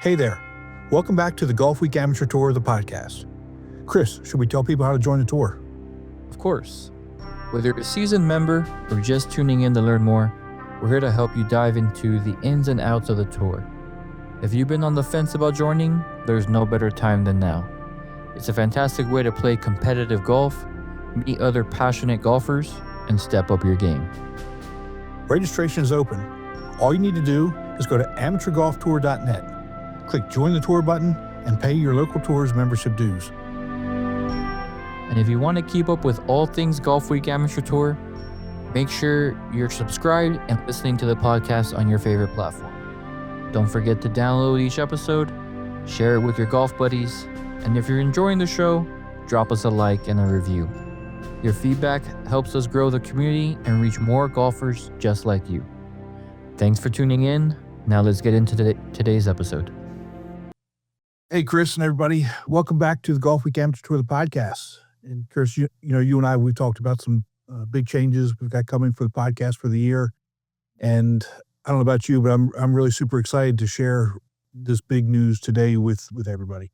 Hey there. Welcome back to the Golfweek Amateur Tour, the podcast. Chris, should we tell people how to join the tour? Of course. Whether you're a seasoned member or just tuning in to learn more, we're here to help you dive into the ins and outs of the tour. If you've been on the fence about joining, there's no better time than now. It's a fantastic way to play competitive golf, meet other passionate golfers, and step up your game. Registration is open. All you need to do is go to amateurgolftour.net, click Join the Tour button, and pay your local tour's membership dues. And if you want to keep up with all things Golfweek Amateur Tour, make sure you're subscribed and listening to the podcast on your favorite platform. Don't forget to download each episode, share it with your golf buddies, and if you're enjoying the show, drop us a like and a review. Your feedback helps us grow the community and reach more golfers just like you. Thanks for tuning in. Now let's get into today's episode. Hey, Chris and everybody. Welcome back to the Golfweek Amateur Tour, the podcast. And Chris, you and I, we've talked about some big changes we've got coming for the podcast for the year. And I don't know about you, but I'm really super excited to share this big news today with everybody.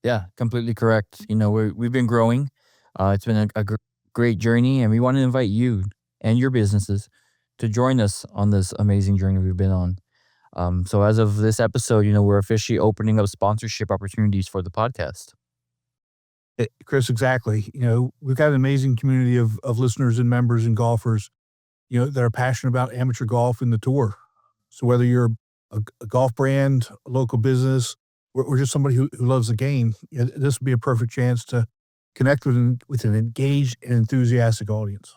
Yeah, completely correct. We've been growing. It's been a great journey, and we want to invite you and your businesses to join us on this amazing journey we've been on. So as of this episode, we're officially opening up sponsorship opportunities for the podcast. Chris, exactly. We've got an amazing community of listeners and members and golfers, that are passionate about amateur golf and the tour. So whether you're a golf brand, a local business, or just somebody who loves the game, this would be a perfect chance to connect with an engaged and enthusiastic audience.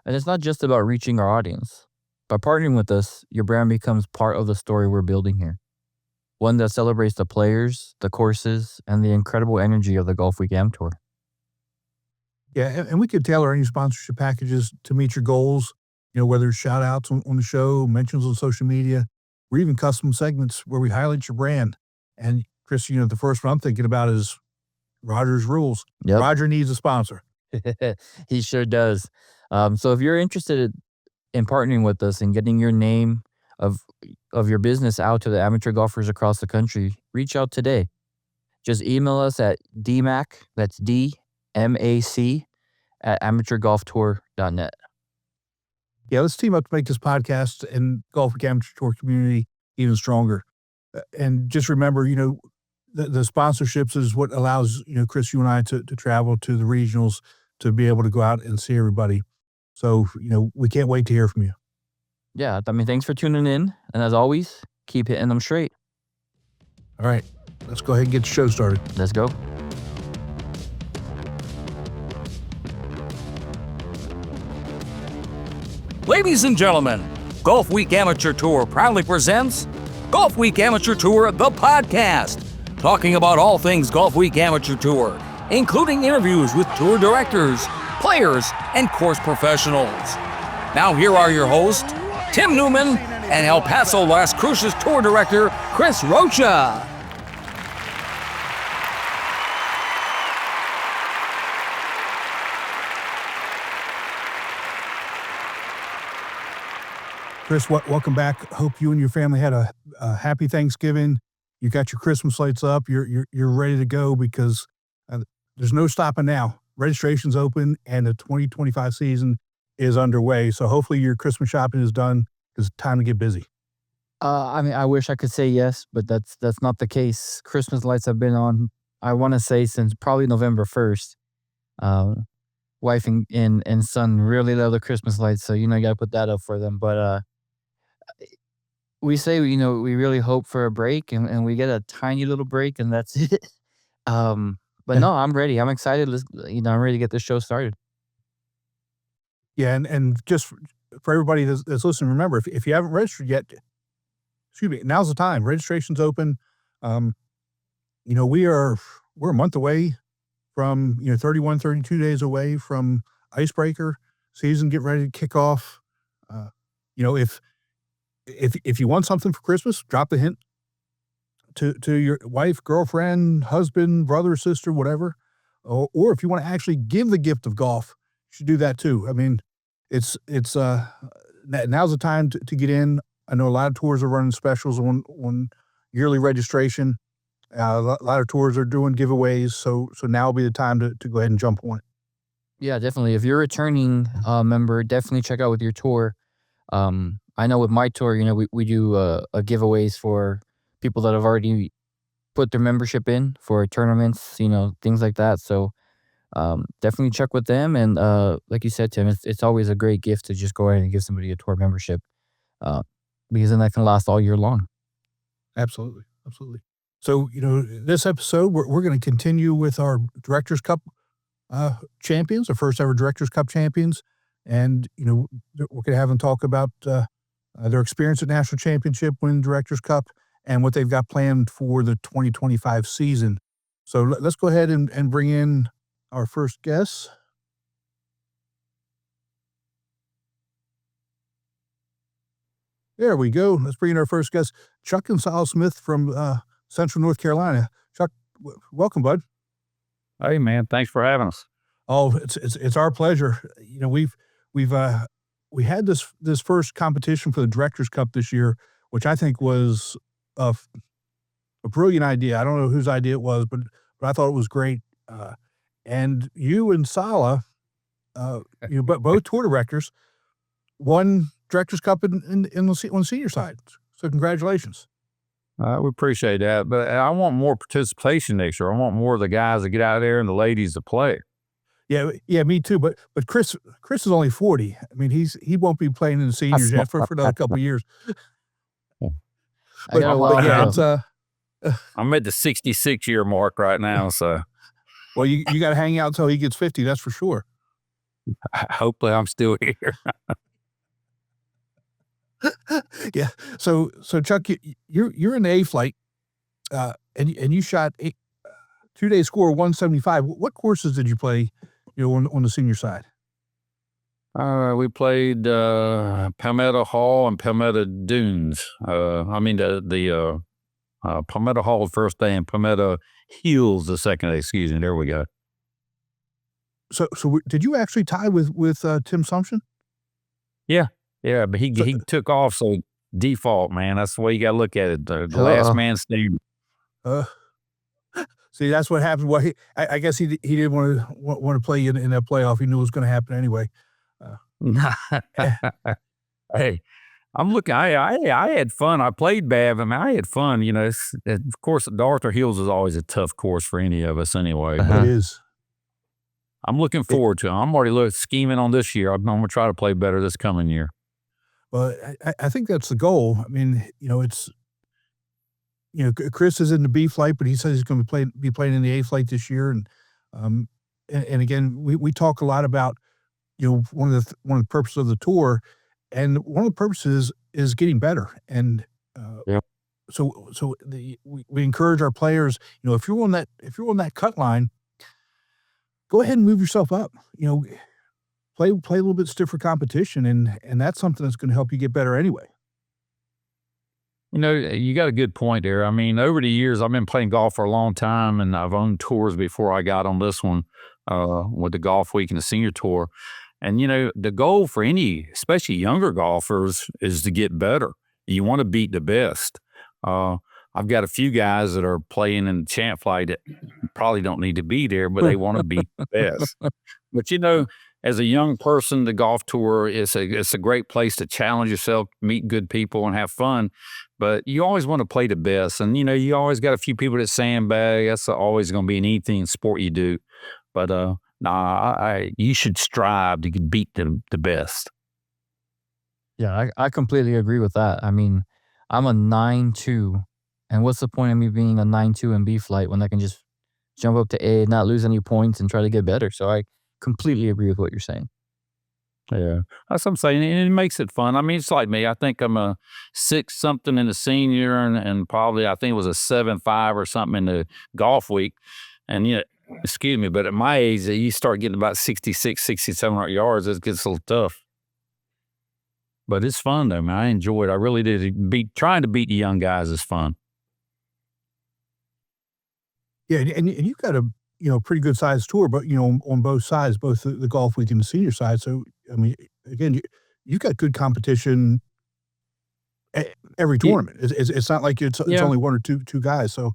And it's not just about reaching our audience. By partnering with us, your brand becomes part of the story we're building here. One that celebrates the players, the courses, and the incredible energy of the Golfweek Amateur Tour. Yeah, and we could tailor any sponsorship packages to meet your goals, whether it's shout outs on the show, mentions on social media, or even custom segments where we highlight your brand. And Chris, the first one I'm thinking about is Roger's Rules. Yep. Roger needs a sponsor. He sure does. So if you're interested in partnering with us and getting your name of your business out to the amateur golfers across the country, reach out today. Just email us at dmac, that's DMAC, at amateurgolftour.net. Yeah, let's team up to make this podcast and Golfweek Amateur Tour community even stronger. And just remember, the sponsorships is what allows, Chris, you and I to travel to the regionals to be able to go out and see everybody. So, we can't wait to hear from you. Yeah, thanks for tuning in. And as always, keep hitting them straight. All right, let's go ahead and get the show started. Let's go. Ladies and gentlemen, Golfweek Amateur Tour proudly presents Golfweek Amateur Tour, the podcast, talking about all things Golfweek Amateur Tour, including interviews with tour directors, players, and course professionals. Now here are your hosts, Tim Newman and El Paso Las Cruces Tour Director, Chris Rocha. Chris, welcome back. Hope you and your family had a happy Thanksgiving. You got your Christmas lights up. You're ready to go because there's no stopping now. Registration's open and the 2025 season is underway. So hopefully your Christmas shopping is done because it's time to get busy. I wish I could say yes, but that's not the case. Christmas lights have been on, I want to say, since probably November 1st. Wife and son really love the Christmas lights, so you got to put that up for them. But we say, we really hope for a break, and we get a tiny little break, and that's it. But no, I'm ready. I'm excited. I'm ready to get this show started. Yeah, and just for everybody that's listening, remember, if you haven't registered yet, now's the time. Registration's open. We're a month away from 31, 32 days away from Icebreaker season. Get ready to kick off. If you want something for Christmas, drop the hint to your wife, girlfriend, husband, brother, sister, whatever. Or if you want to actually give the gift of golf, you should do that too. I mean, it's now's the time to get in. I know a lot of tours are running specials on yearly registration. A lot of tours are doing giveaways, so now will be the time to go ahead and jump on it. Yeah, definitely. If you're a returning member, definitely check out with your tour. I know with my tour, we do a giveaways for people that have already put their membership in for tournaments, things like that. So definitely check with them. And like you said, Tim, it's always a great gift to just go ahead and give somebody a tour membership, because then that can last all year long. Absolutely. Absolutely. So, this episode, we're going to continue with our Directors Cup champions, our first ever Directors Cup champions. And, we're going to have them talk about their experience at National Championship, winning Directors Cup, and what they've got planned for the 2025 season. So let's go ahead and bring in our first guest. There we go. Let's bring in our first guest, Chuck and Sola Smith from Central North Carolina. Chuck, welcome, bud. Hey, man, thanks for having us. Oh, it's our pleasure. We had this first competition for the Directors Cup this year, which I think was a brilliant idea. I don't know whose idea it was, but I thought it was great. And you and Sola, but both tour directors, won Directors Cup on the senior side. So congratulations. We appreciate that, but I want more participation next year. I want more of the guys to get out there and the ladies to play. Yeah, me too. But Chris is only 40. I mean, he won't be playing in the seniors yet for another couple of years. I'm at the 66-year mark right now, so. Well, you got to hang out until he gets 50. That's for sure. Hopefully, I'm still here. Yeah. So Chuck, you're in the A flight, and you shot 2-day score 175. What courses did you play, on the senior side? We played Palmetto Hall and Palmetto Dunes. The Palmetto Hall the first day and Palmetto Hills the second day. Excuse me. There we go. So did you actually tie with Tim Sumption? Yeah, but he took off, so default, man. That's the way you got to look at it. The last man standing. See, that's what happened. Well, I guess he didn't want to play you in that playoff. He knew it was going to happen anyway. Hey, I'm looking. I had fun. I played bad. I mean, I had fun. Of course, the Arthur Hills is always a tough course for any of us anyway. It is. I'm looking forward to it. I'm already scheming on this year. I'm going to try to play better this coming year. Well, I think that's the goal. I mean, it's, Chris is in the B flight, but he says he's going to be playing in the A flight this year. And again, we talk a lot about, one of the purposes of the tour, and one of the purposes is getting better. And so we encourage our players, if you're on that cut line, go ahead and move yourself up. Play a little bit stiffer competition, and that's something that's going to help you get better anyway. You got a good point there. I mean, over the years, I've been playing golf for a long time, and I've owned tours before I got on this one with the Golfweek and the Senior Tour. And, the goal for any, especially younger golfers, is to get better. You want to beat the best. I've got a few guys that are playing in the champ flight that probably don't need to be there, but they want to beat the best. But, as a young person, the golf tour it's a great place to challenge yourself, meet good people, and have fun. But you always want to play the best, and you always got a few people that sandbag. That's always going to be in anything sport you do. But you should strive to beat the best. Yeah, I completely agree with that. I mean, I'm a 9-2, and what's the point of me being a 9-2 in B flight when I can just jump up to A, not lose any points, and try to get better? So I completely agree with what you're saying. Yeah, that's what I'm saying. And it makes it fun. I mean, it's like me. I think I'm a 6-something in the senior and probably I think it was a 7.5 or something in the Golfweek. And, excuse me, but at my age, you start getting about 6,700 yards, it gets a little tough. But it's fun, though, man. I enjoy it. I really did. Trying to beat the young guys is fun. Yeah, and you've got a pretty good sized tour, but on both sides, both the Golfweek and the senior side. So I mean, again, you've got good competition every tournament. It's not like it's only one or two guys. So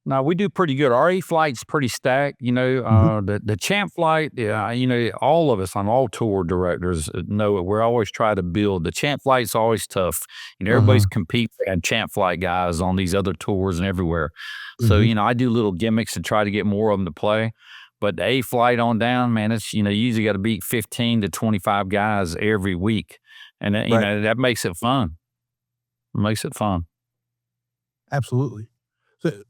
no, we do pretty good. Our A flight's pretty stacked. The champ flight, all of us on all tour directors know it. We're always try to build. The champ flight's always tough. Everybody's competing and champ flight guys on these other tours and everywhere. So, I do little gimmicks to try to get more of them to play. But the A flight on down, man, it's, you usually got to beat 15 to 25 guys every week. And, that makes it fun. It makes it fun. Absolutely.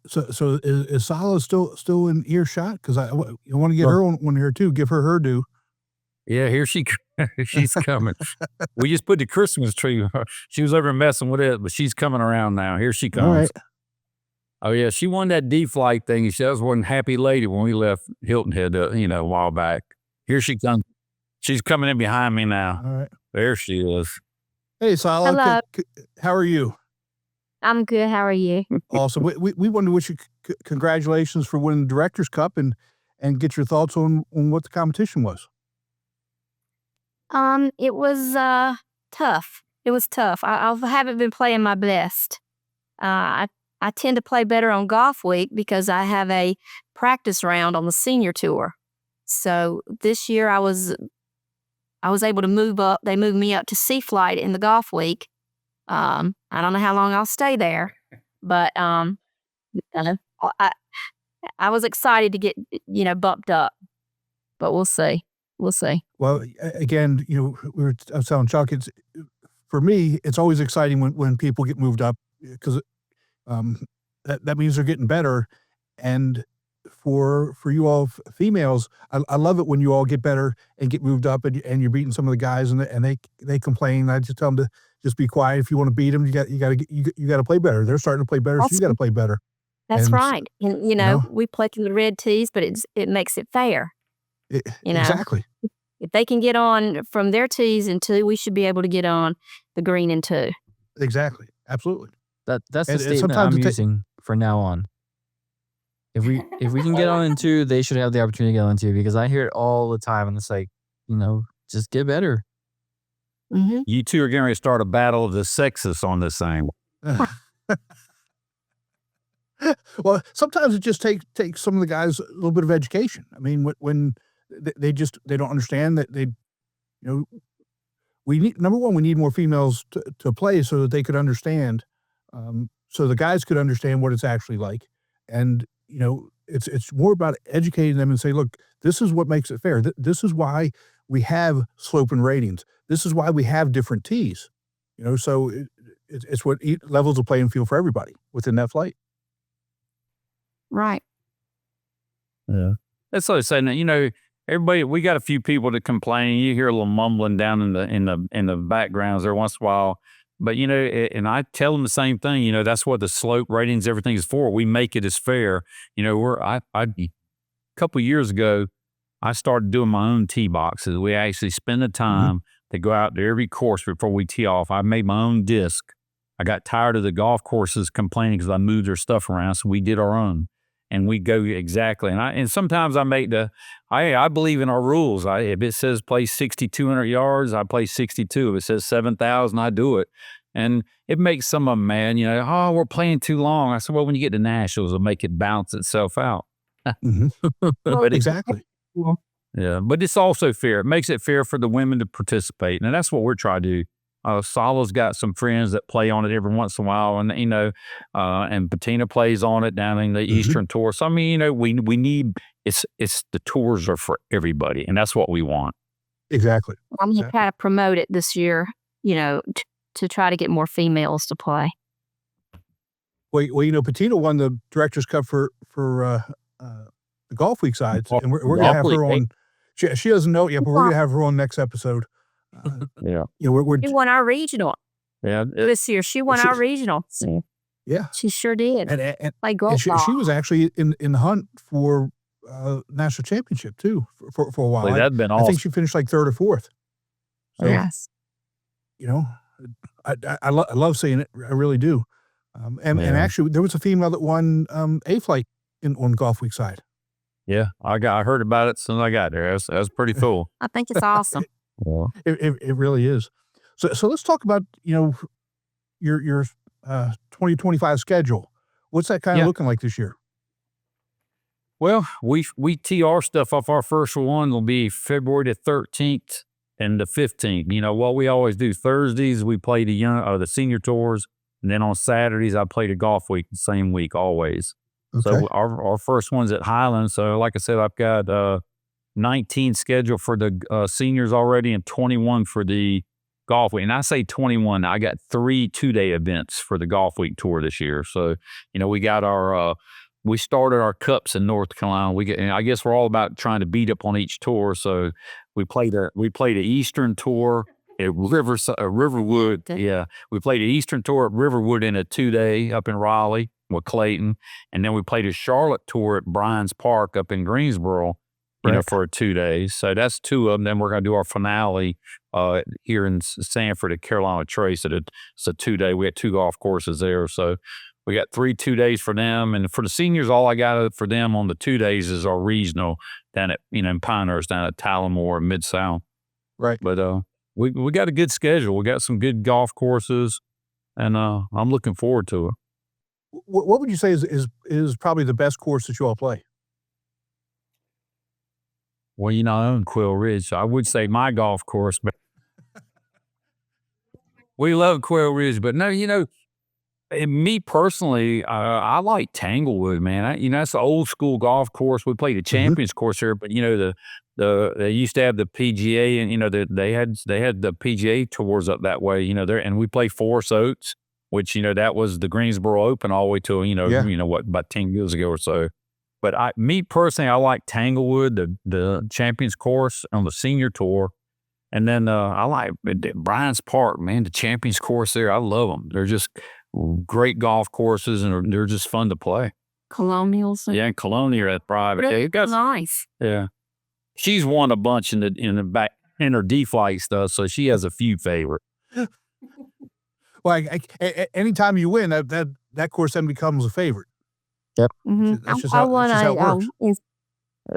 So is Sola still in earshot? Because I want to get her on here too. Give her due. Yeah, here she's coming. We just put the Christmas tree. She was over messing with it, but she's coming around now. Here she comes. All right. Oh yeah, she won that D flight thing. She was one happy lady when we left Hilton Head, a while back. Here she comes. She's coming in behind me now. All right. There she is. Hey, Sola. Hello. How are you? I'm good. How are you? Awesome. We wanted to wish you congratulations for winning the Directors Cup and get your thoughts on what the competition was. It was tough. It was tough. I haven't been playing my best. I tend to play better on Golfweek because I have a practice round on the senior tour. So this year I was able to move up. They moved me up to C flight in the Golfweek. I don't know how long I'll stay there, but I was excited to get bumped up, but we'll see. We'll see. Well, again, I was telling Chuck, for me, it's always exciting when people get moved up because that means they're getting better. And for you all females, I love it when you all get better and get moved up and you're beating some of the guys and they complain. I just tell them to just be quiet. If you want to beat them, you got to play better. They're starting to play better, so you got to play better. That's right. And we play through the red tees, but it makes it fair. Exactly. If they can get on from their tees in 2, we should be able to get on the green in 2. Exactly. Absolutely. That's the statement I'm using for now on. If we can get on in 2, they should have the opportunity to get on 2 because I hear it all the time and it's like, just get better. Mm-hmm. You two are going to start a battle of the sexes on this thing. Well, sometimes it just takes some of the guys a little bit of education. I mean, when they don't understand that we need, number one, we need more females to play so that they could understand, so the guys could understand what it's actually like. And, it's more about educating them and say, look, this is what makes it fair. This is why we have sloping ratings. This is why we have different tees, so it's what levels the playing field for everybody within that flight. Right. Yeah. That's what I'm saying. Everybody, we got a few people that complain. You hear a little mumbling down in the backgrounds there once in a while. But, and I tell them the same thing, that's what the slope ratings, everything is for. We make it as fair. A couple of years ago, I started doing my own tee boxes. We actually spend the time to go out to every course before we tee off. I made my own disc. I got tired of the golf courses complaining because I moved their stuff around. So we did our own. And we go exactly. And sometimes I make I believe in our rules. If it says play 6,200 yards, I play 62. If it says 7,000, I do it. And it makes some of them mad, oh, we're playing too long. I said, well, when you get to nationals, it'll make it balance itself out. But exactly. Yeah, but it's also fair. It makes it fair for the women to participate. And that's what we're trying to do. Sola's got some friends that play on it every once in a while, and and Patina plays on it down in the Eastern Tour. So I mean, we need it's the tours are for everybody, and that's what we want. Exactly. I'm gonna try to promote it this year, to try to get more females to play. Well, Patina won the Directors Cup for the Golfweek sides, and we're gonna have her on. She doesn't know it yet, but we're gonna have her on next episode. Yeah. She won our regional. Yeah. This year. She won our regional. Yeah. She sure did. And like golf. She was actually in the hunt for national championship too for a while. Well, that'd been awesome. I think she finished like 3rd or 4th. So, yes. I love seeing it. I really do. And actually there was a female that won A flight on Golfweek side. Yeah. I heard about it as soon as I got there. That was pretty cool. I think it's awesome. It really is. So let's talk about, your 2025 schedule. What's that kind of looking like this year? Well, we tee our stuff off. Our first one will be February the 13th and the 15th. You know, what we always do, Thursdays we play the senior tours, and then on Saturdays I play the golf week the same week always. Okay. So our first one's at Highland. So like I said, I've got 19 scheduled for the seniors already and 21 for the golf week. And I say 21, I got 3 2-day events for the golf week tour this year. So, you know, we got we started our cups in North Carolina. And I guess we're all about trying to beat up on each tour. So we played the Eastern Tour at Riverwood. Yeah, we played the Eastern Tour at Riverwood in a 2-day up in Raleigh with Clayton, and then we played a Charlotte Tour at Bryans Park up in Greensboro. You know, for 2 days. So that's 2 of them. Then we're going to do our finale here in Sanford at Carolina Trace. It's a 2-day. We had 2 golf courses there. So we got 3 2 days for them. And for the seniors, all I got for them on the 2 days is our regional down at, in Pinehurst, down at Tylamore, Mid-South. Right. But we got a good schedule. We got some good golf courses, and I'm looking forward to it. What would you say is probably the best course that you all play? Well, you know, I own Quail Ridge, so I would say my golf course, but we love Quail Ridge. But no, you know, me personally, I like Tanglewood, man. That's the old school golf course. We played the Champions course here, but you know, they used to have the PGA, and you know, they had the PGA tours up that way. You know, there, and we play Forest Oaks, which you know that was the Greensboro Open all the way to what, about 10 years ago or so. But me personally, I like Tanglewood, the Champions course on the senior tour. And then I like Bryans Park, man, the Champions course there. I love them. They're just great golf courses, and they're just fun to play. Colonials. Yeah, and Colonial at private. Really nice. Yeah. She's won a bunch in the back in her D-flight stuff, so she has a few favorites. Well, anytime you win, that course then becomes a favorite. Yep. That's just how it works.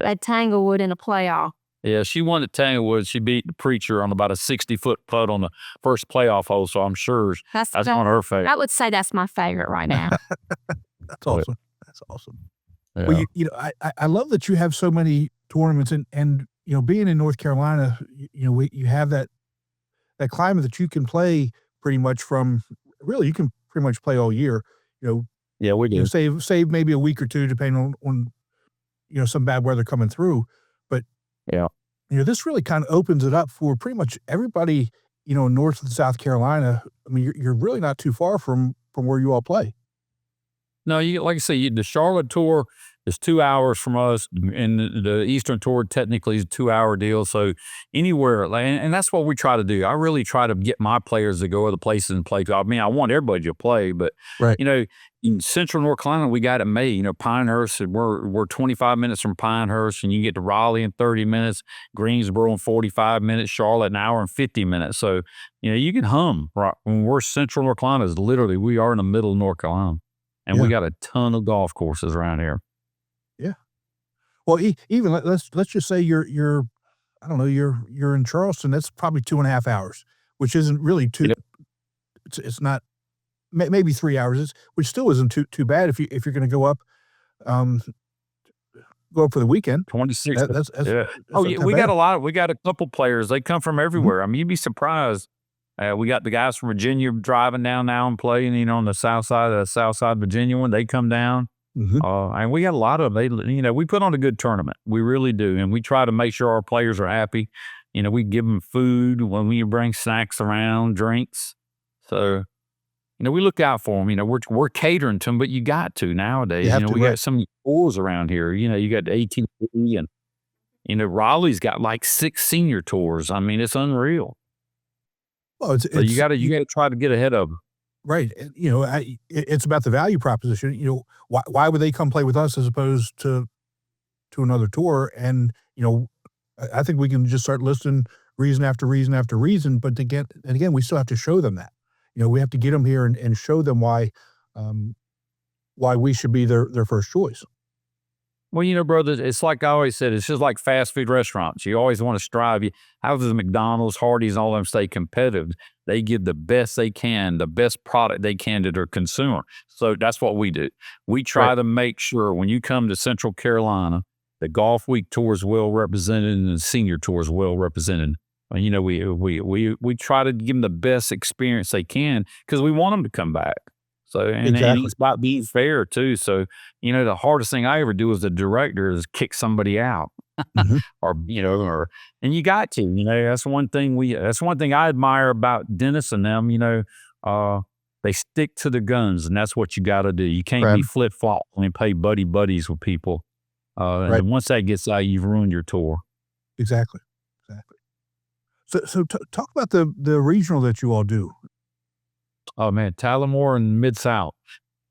At Tanglewood in a playoff. Yeah, she won at Tanglewood. She beat the Preacher on about a 60-foot putt on the first playoff hole, so I'm sure that's one of her favorites. I would say that's my favorite right now. That's awesome. That's awesome. Yeah. Well, you know, I love that you have so many tournaments, and you know, being in North Carolina, you know, you have that climate that you can play pretty much from. Really, you can pretty much play all year. You know. Yeah, we do. You know, save maybe a week or 2 depending on you know, some bad weather coming through, but yeah, you know, this really kind of opens it up for pretty much everybody. You know, in North and South Carolina. I mean, you're really not too far from where you all play. No, like I say, the Charlotte Tour is 2 hours from us, and the Eastern Tour technically is a 2-hour deal. So anywhere, and that's what we try to do. I really try to get my players to go other places and play. I mean, I want everybody to play, but you know, in Central North Carolina, we got it made. You know, Pinehurst, we're 25 minutes from Pinehurst, and you get to Raleigh in 30 minutes, Greensboro in 45 minutes, Charlotte an hour and 50 minutes. So you know, you can hum. Right when we're Central North Carolina, is literally we are in the middle of North Carolina. And we got a ton of golf courses around here. Yeah. Well, even let's just say you're I don't know, you're in Charleston. That's probably 2.5 hours, which isn't really too. It's not maybe 3 hours, which still isn't too bad if you're going to go up for the weekend. 26. That's we got a couple players. They come from everywhere. I mean, you'd be surprised. We got the guys from Virginia driving down now and playing, you know, on the south side of Virginia when they come down. And we got a lot of them. You know, we put on a good tournament. We really do. And we try to make sure our players are happy. You know, we give them food when we bring snacks around, drinks. So, you know, we look out for them. You know, we're catering to them, but you got to nowadays. You know, we got some tours around here. You know, you got the AT&T, and, you know, Raleigh's got like 6 senior tours. I mean, it's unreal. Well, so you got to try to get ahead of them. Right. You know, it's about the value proposition. You know, why would they come play with us as opposed to another tour? And, you know, I think we can just start listing reason after reason after reason. But again, we still have to show them that. You know, we have to get them here and show them why we should be their first choice. Well, brother, it's like I always said, it's just like fast food restaurants. You always want to strive. How does McDonald's, Hardee's, all of them stay competitive? They give the best they can, the best product they can to their consumer. So that's what we do. We try Right. to make sure when you come to Central Carolina, the Golf Week Tour is well represented and the Senior Tour is well represented. We try to give them the best experience they can because we want them to come back. So, and Exactly. it's about being fair too. So, the hardest thing I ever do as a director is kick somebody out Mhm. and you got to, that's one thing I admire about Dennis and them, they stick to the guns and that's what you got to do. You can't Right. be flip flop and play buddies with people. And Right. then once that gets out, you've ruined your tour. Exactly. So talk about the regional that you all do. Oh man, Tullamore and Mid-South.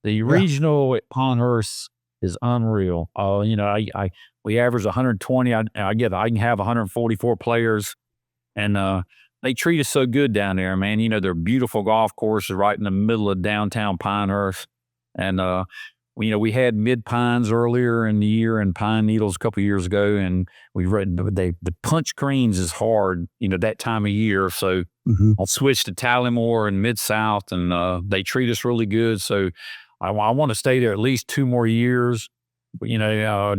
The regional at Pinehurst is unreal. We average 120. I can have 144 players, and they treat us so good down there, man. They're beautiful golf courses right in the middle of downtown Pinehurst, and we had Mid Pines earlier in the year and Pine Needles a couple years ago, and the punch greens is hard, that time of year, so. Mhm. I'll switch to Tullamore and Mid-South, and they treat us really good. So I want to stay there at least 2 more years. But,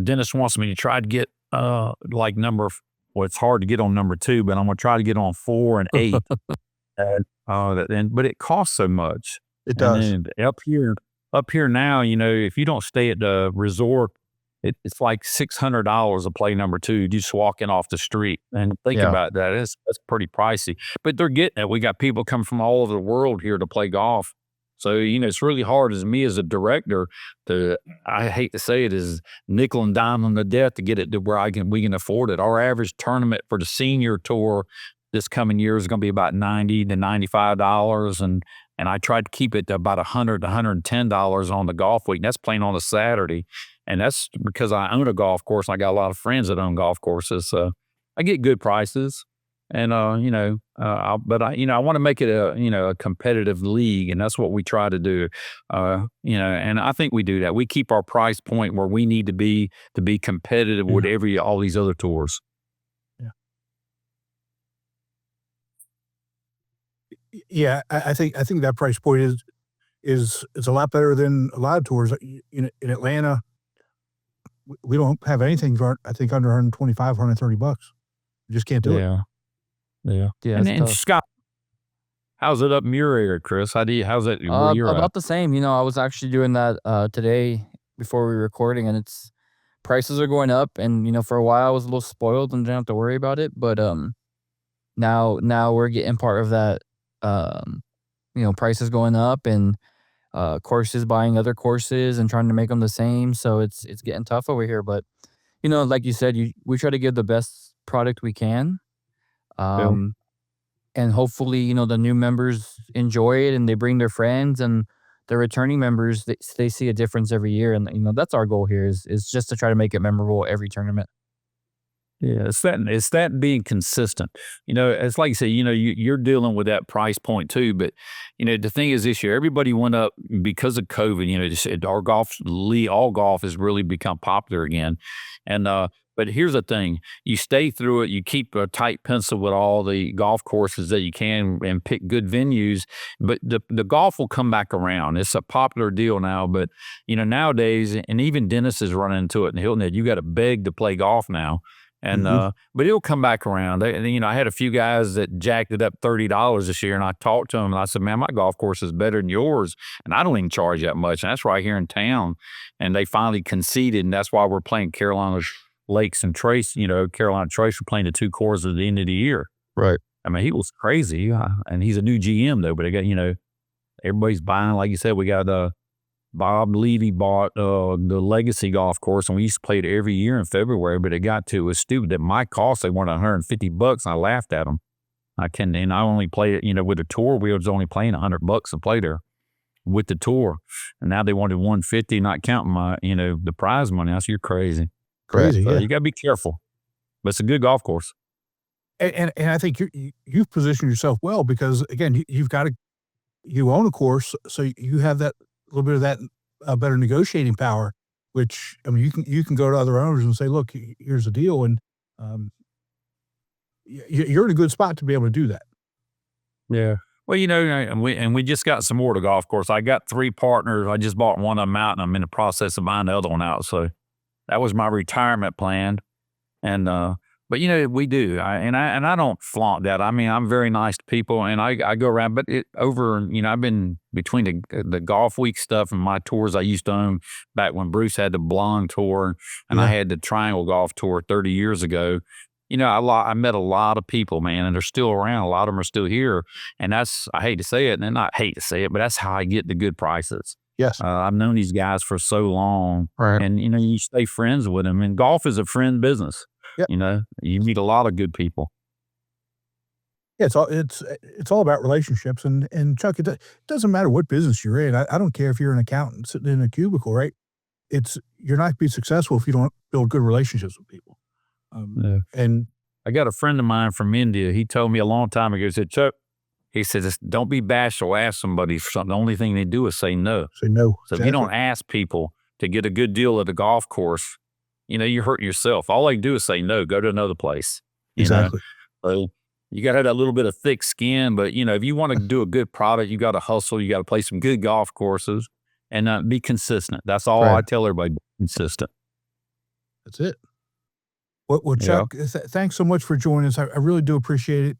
Dennis wants me to try to get it's hard to get on number 2, but I'm going to try to get on 4 and 8. But it costs so much. It does. And then up here now, if you don't stay at the resort, it's like $600 to play number 2, just walking off the street. And think Yeah. about that. That's pretty pricey. But they're getting it. We got people coming from all over the world here to play golf. So, it's really hard as me as a director I hate to say it, is nickel and dime on the death to get it to where we can afford it. Our average tournament for the Senior Tour this coming year is going to be about $90 to $95. And I tried to keep it to about $100 to $110 on the Golf Week. And that's playing on a Saturday. And that's because I own a golf course. And I got a lot of friends that own golf courses. So I get good prices. And, but I want to make it a competitive league. And that's what we try to do. And I think we do that. We keep our price point where we need to be competitive with all these other tours. Yeah, I think that price point is a lot better than a lot of tours. In Atlanta, we don't have anything for, I think, under $125, $130. You just can't do it. Yeah. And Scott, how's it up in your area, Chris? How's it where you're About at? the same. I was actually doing that today before we were recording, and prices are going up. And for a while I was a little spoiled and didn't have to worry about it, but now we're getting part of that. Prices going up, and courses buying other courses and trying to make them the same. So it's getting tough over here. But like you said, we try to give the best product we can. And hopefully, the new members enjoy it and they bring their friends, and the returning members, they see a difference every year. And, that's our goal here is just to try to make it memorable every tournament. Yeah, it's that being consistent. It's like you say, you're dealing with that price point too. But the thing is, this year everybody went up because of COVID. All golf has really become popular again. And but here's the thing: you stay through it. You keep a tight pencil with all the golf courses that you can, and pick good venues. But the golf will come back around. It's a popular deal now. But nowadays, and even Dennis is running into it in Hilton Head. You got to beg to play golf now. And but it'll come back around. I had a few guys that jacked it up $30 this year, and I talked to them and I said, "Man, my golf course is better than yours, and I don't even charge that much." And that's right here in town. And they finally conceded, and that's why we're playing Carolina Lakes and Trace. Carolina Trace are playing the 2 courses at the end of the year. Right. I mean, he was crazy, and he's a new GM though. But they got everybody's buying. Like you said, we got Bob Levy bought the Legacy golf course, and we used to play it every year in February, but it was stupid that my cost, they wanted $150, and I laughed at them. And I only play it, with the tour, we was only playing $100 to play there with the tour. And now they wanted $150, not counting my, the prize money. I said, "You're crazy." Crazy, So yeah. you got to be careful, but it's a good golf course. And I think you've positioned yourself well because, again, you own a course, so you have that little bit of that better negotiating power which, I mean, you can go to other owners and say, look, here's the deal. And you're in a good spot to be able to do that. Yeah. Well, and we just got some more to golf course. I got 3 partners. I just bought one of them out, and I'm in the process of buying the other one out. So that was my retirement plan. And but we do. I don't flaunt that. I mean, I'm very nice to people, and I go around. But I've been between the golf week stuff and my tours I used to own back when Bruce had the Blonde Tour, and I had the Triangle Golf Tour 30 years ago. I met a lot of people, man, and they're still around. A lot of them are still here. And I hate to say it, and not hate to say it, but that's how I get the good prices. Yes. I've known these guys for so long. Right. And, you stay friends with them. And golf is a friend business. Yep. You meet a lot of good people. Yeah, it's all about relationships. And Chuck, it doesn't matter what business you're in. I don't care if you're an accountant sitting in a cubicle, right? You're not going to be successful if you don't build good relationships with people. And I got a friend of mine from India. He told me a long time ago, he said, Chuck, he said, don't be bashful. Ask somebody for something. The only thing they do is say no. Say no. So if you don't ask people to get a good deal at the golf course, you're hurting yourself. All they do is say no, go to another place. Exactly. So you got to have that little bit of thick skin. But, if you want to do a good product, you got to hustle. You got to play some good golf courses and be consistent. That's all I tell everybody, consistent. That's it. Well, Chuck, thanks so much for joining us. I really do appreciate it.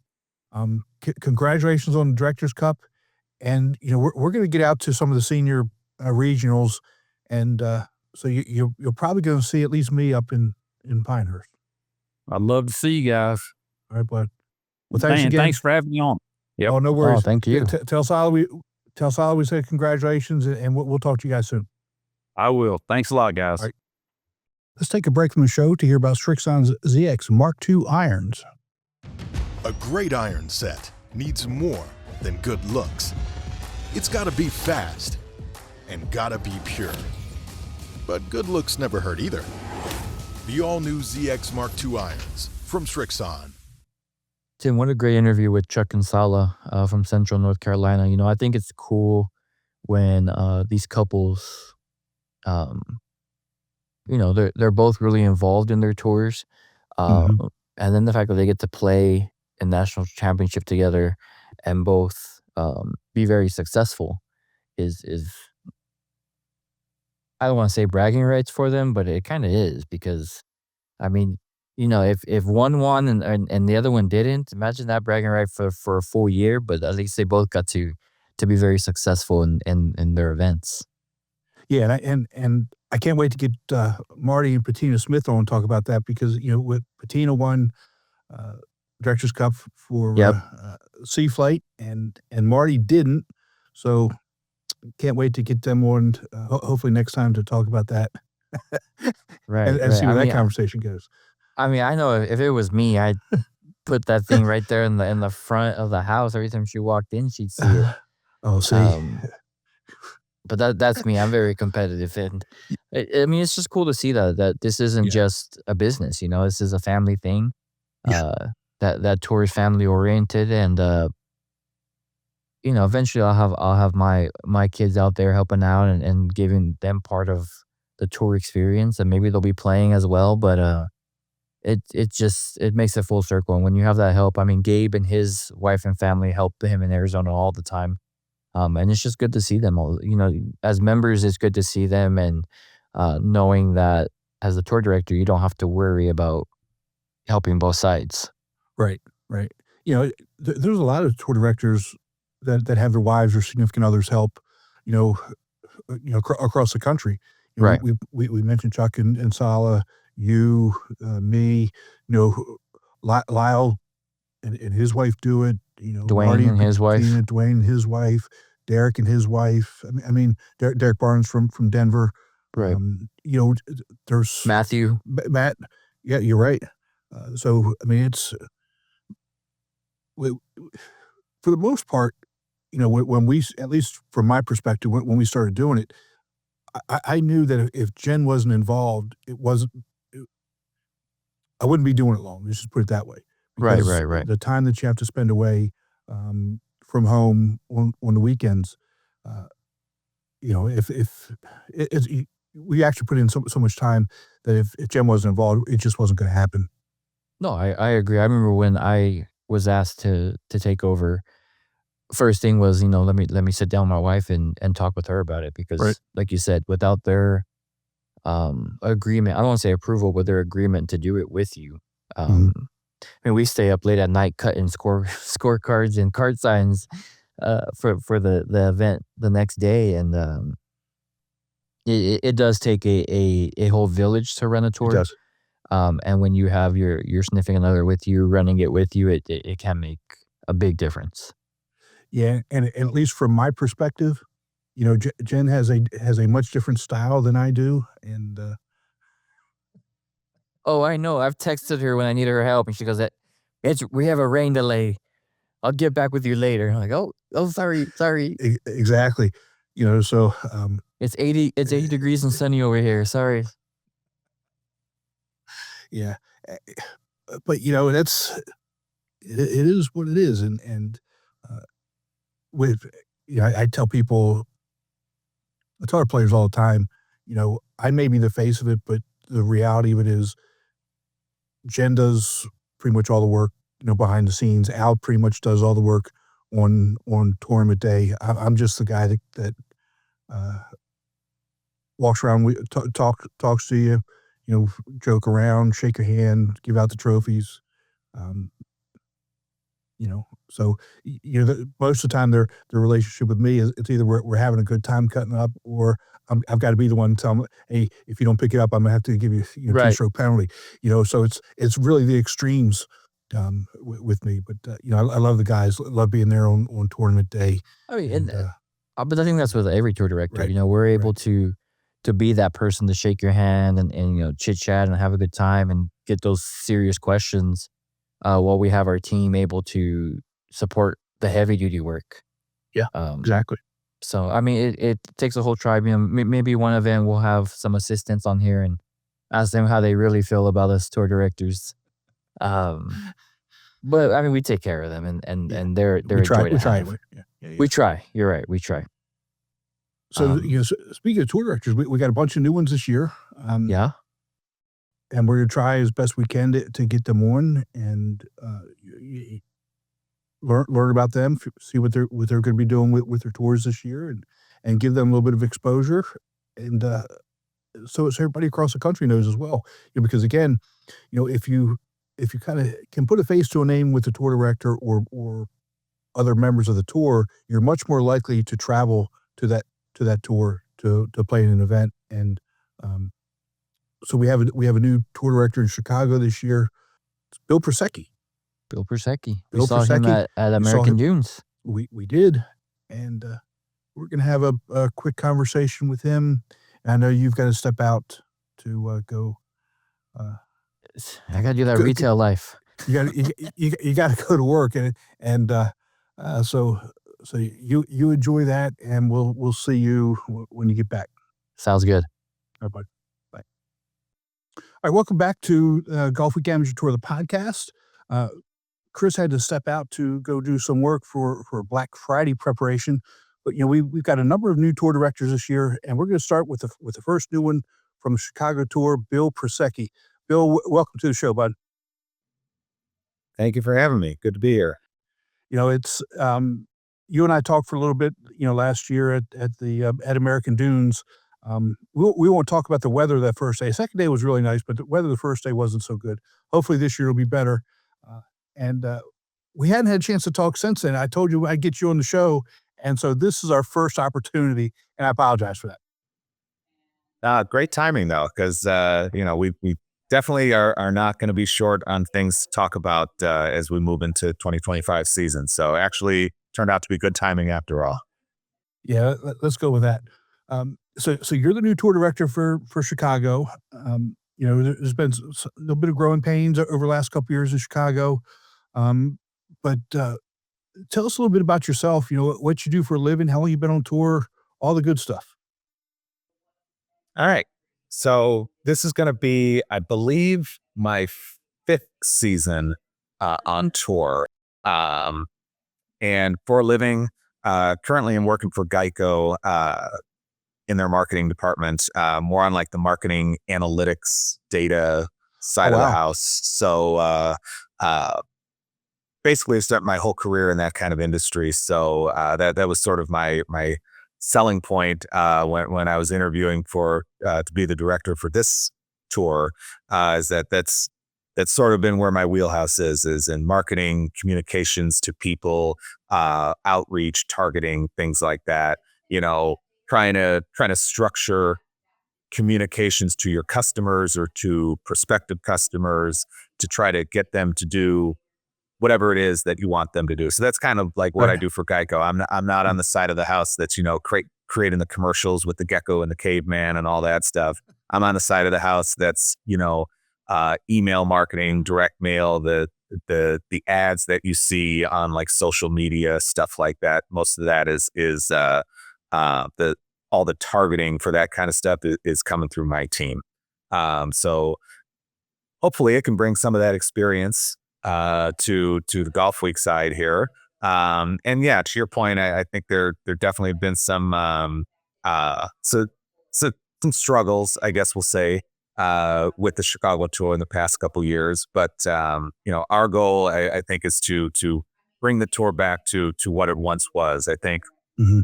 Congratulations on the Directors Cup. And, we're going to get out to some of the senior regionals. And so you're probably going to see at least me up in Pinehurst. I'd love to see you guys. All right, bud. Well, thanks again. Thanks for having me on. Yep. Oh, no worries. Oh, thank you. Tell Sola we say congratulations, and we'll talk to you guys soon. I will. Thanks a lot, guys. All right. Let's take a break from the show to hear about Srixon's ZX Mark II irons. A great iron set needs more than good looks. It's gotta be fast and gotta be pure. But good looks never hurt either. The all-new ZX Mark II irons from Srixon. Tim, what a great interview with Chuck and Sola from Central North Carolina. I think it's cool when these couples, they're both really involved in their tours. And then the fact that they get to play a national championship together and both be very successful is I don't want to say bragging rights for them, but it kind of is because, I mean, if one won and the other one didn't, imagine that bragging right for a full year, but at least they both got to be very successful in their events. Yeah, and I can't wait to get Marty and Patina Smith on and talk about that because, with Patina won Directors Cup for Sea Flight and Marty didn't. So can't wait to get them on hopefully next time to talk about that. Right. and see where that conversation goes. I mean, I know if it was me, I'd put that thing right there in the front of the house. Every time she walked in, she'd see it. Oh, see. But that's me. I'm very competitive, and I mean, it's just cool to see that this isn't just a business. This is a family thing. That tour is family oriented, and eventually I'll have my kids out there helping out and giving them part of the tour experience, and maybe they'll be playing as well. But it makes it full circle, and when you have that help, I mean, Gabe and his wife and family help him in Arizona all the time. And it's just good to see them all. As members, it's good to see them, and knowing that as a tour director, you don't have to worry about helping both sides. Right. There's a lot of tour directors that have their wives or significant others help, across the country. Right. We mentioned Chuck and Sola, you, me, Lyle and his wife do it. Dwayne Marty and his wife. Dwayne and his wife, Derek and his wife. I mean, Derek Barnes from Denver. Right. There's Matthew. Matt. Yeah, you're right. So I mean, it's for the most part, when we, at least from my perspective, when we started doing it, I knew that if Jen wasn't involved, I wouldn't be doing it long. Let's just put it that way. Right. The time that you have to spend away from home on the weekends, if it's we actually put in so much time that if Jen wasn't involved, it just wasn't going to happen. No, I agree. I remember when I was asked to take over, first thing was, let me sit down with my wife and talk with her about it, because Right. like you said, without their agreement, I don't want to say approval, but their agreement to do it with you. I mean, we stay up late at night cutting scorecards and card signs for the event the next day, and it does take a whole village to run a It tour. does. And when you have your significant other with you, running it with you, it can make a big difference. Yeah, and at least from my perspective, Jen has a much different style than I do, and Oh, I know. I've texted her when I needed her help, and she goes, we have a rain delay. I'll get back with you later." I'm like, oh, sorry. exactly, so It's 80 degrees and sunny over here. Sorry. yeah, but that's it is what it is, and with I tell people, I tell our players all the time, I may be the face of it, but the reality of it is Jen does pretty much all the work, behind the scenes. Al pretty much does all the work on tournament day. I'm just the guy that uh, walks around, talks to you, joke around, shake your hand, give out the trophies. Um, so most of the time their relationship with me is, it's either we're having a good time cutting up, or I've got to be the one to tell them, hey, if you don't pick it up, I'm gonna have to give you Right. 2-stroke penalty. So it's really the extremes with me. But I love the guys, love being there on tournament day. I mean, And but I think that's with every tour director. Right. We're able to be that person to shake your hand and chit chat and have a good time and get those serious questions, while we have our team able to support the heavy duty work. Yeah, exactly. So I mean, it takes a whole tribe. Maybe one event we'll have some assistants on here and ask them how they really feel about us tour directors. But I mean, we take care of them, and Yeah. and they're We a try. joy to We try have. anyway. Yeah. We try. You're right. We try. So speaking of tour directors, we got a bunch of new ones this year. Yeah. And we're gonna try as best we can to get them on and learn about them, see what they're going to be doing with their tours this year, and give them a little bit of exposure, and so everybody across the country knows as well. Because again, if you kind of can put a face to a name with the tour director or other members of the tour, you're much more likely to travel to that tour to play in an event. And so we have a new tour director in Chicago this year. It's Bill Prosecky. Bill Prosecky. We Bill saw him Prosecky. at We saw American him. Dunes. We did, and we're gonna have a quick conversation with him. I know you've got to step out to go. I gotta do that Go- retail life. You got to go to work, and so you enjoy that, and we'll see you when you get back. Sounds good. All right, bud. Bye. All right, welcome back to Golfweek Amateur Tour, the podcast. Chris had to step out to go do some work for Black Friday preparation, but we've got a number of new tour directors this year, and we're going to start with the first new one from the Chicago tour, Bill Prosecky. Bill, welcome to the show, bud. Thank you for having me. Good to be here. It's you and I talked for a little bit, last year at American Dunes. We won't talk about the weather that first day. Second day was really nice, but the weather the first day wasn't so good. Hopefully this year will be better. And we hadn't had a chance to talk since then. I told you I'd get you on the show, and so this is our first opportunity, and I apologize for that. Great timing though, because we definitely are not going to be short on things to talk about as we move into 2025 season. So actually turned out to be good timing after all. Yeah, let's go with that. So you're the new tour director for Chicago. There's been a little bit of growing pains over the last couple of years in Chicago. But tell us a little bit about yourself, what you do for a living, how long you've been on tour, all the good stuff. All right. So this is going to be, I believe, my 5th season on tour. And for a living, currently I'm working for Geico in their marketing department, more on like the marketing analytics data side Oh, of the wow. house. So basically, I spent my whole career in that kind of industry. So that was sort of my selling point when I was interviewing for to be the director for this tour. Is that's sort of been where my wheelhouse is in marketing, communications to people, outreach, targeting, things like that. Trying to structure communications to your customers or to prospective customers to try to get them to do whatever it is that you want them to do. So that's kind of like what I Right. do for Geico. I'm not on the side of the house that's, creating the commercials with the gecko and the caveman and all that stuff. I'm on the side of the house that's, email marketing, direct mail, the ads that you see on like social media, stuff like that. Most of that is the all the targeting for that kind of stuff is coming through my team. So hopefully it can bring some of that experience to the Golf Week side here. And yeah, to your point, I think there definitely have been some so some struggles, I guess we'll say, with the Chicago tour in the past couple years. But our goal, I think, is to bring the tour back to what it once was. I think Mhm.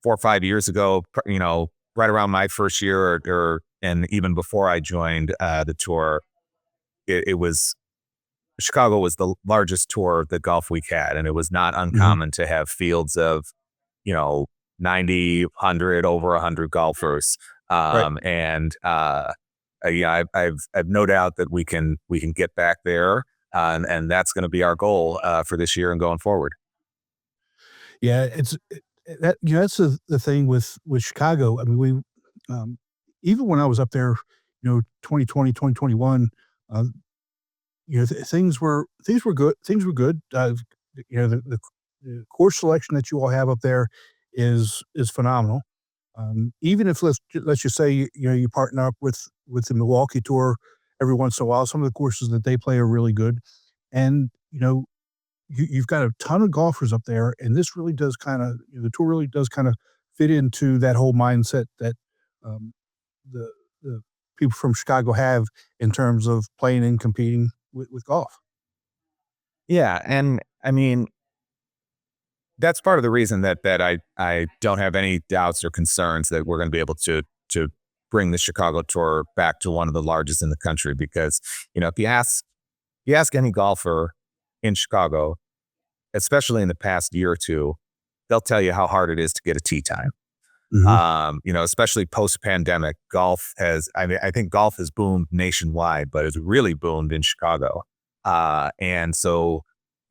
4 or 5 years ago, right around my first year, or and even before I joined the tour, it was Chicago was the largest tour that Golf Week had, and it was not Mhm. uncommon to have fields of, you know, 90, 100, over 100 golfers. Right. Yeah, I've no doubt that we can get back there, and that's going to be our goal for this year and going forward. Yeah, that's the thing with Chicago. I mean, even when I was up there, 2020, 2021, uh, things were good. Things were good. The course selection that you all have up there is phenomenal. Even if let's just say you partner up with the Milwaukee Tour every once in a while, some of the courses that they play are really good, and you've got a ton of golfers up there, and this really does the tour really does kind of fit into that whole mindset that um, the people from Chicago have in terms of playing and competing with golf. Yeah, and I mean, that's part of the reason that I don't have any doubts or concerns that we're going to be able to bring the Chicago tour back to one of the largest in the country. Because if you ask any golfer in Chicago, especially in the past year or two, they'll tell you how hard it is to get a tee time. Mhm. Especially post pandemic, golf has, I mean, I think golf has boomed nationwide, but it's really boomed in Chicago. And so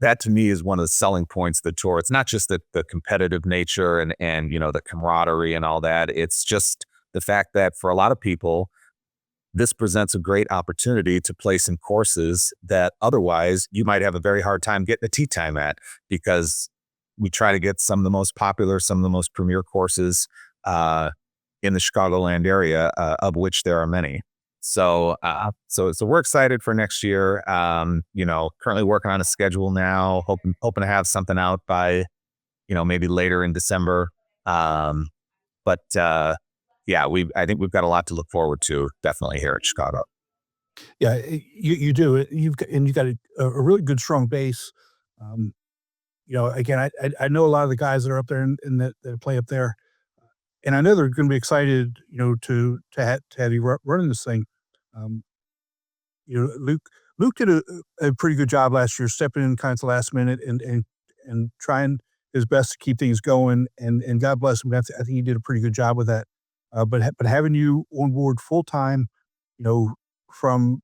that to me is one of the selling points of the tour. It's not just the competitive nature and, the camaraderie and all that. It's just the fact that for a lot of people, this presents a great opportunity to play some courses that otherwise you might have a very hard time getting a tee time at, because we try to get some of the most popular, some of the most premier courses uh, in the Chicagoland area, of which there are many. So we're excited for next year. Currently working on a schedule now, hoping to have something out by, maybe later in December. But yeah, I think we've got a lot to look forward to, definitely here at Chicago. Yeah, you do it. You've got a really good strong base. Um, again, I know a lot of the guys that are up there and that play up there, and I know they're going to be excited, to have you running this thing. Um, Luke did a pretty good job last year, stepping in kind of the last minute and trying his best to keep things going. And God bless him. I think he did a pretty good job with that. But having you on board full time, from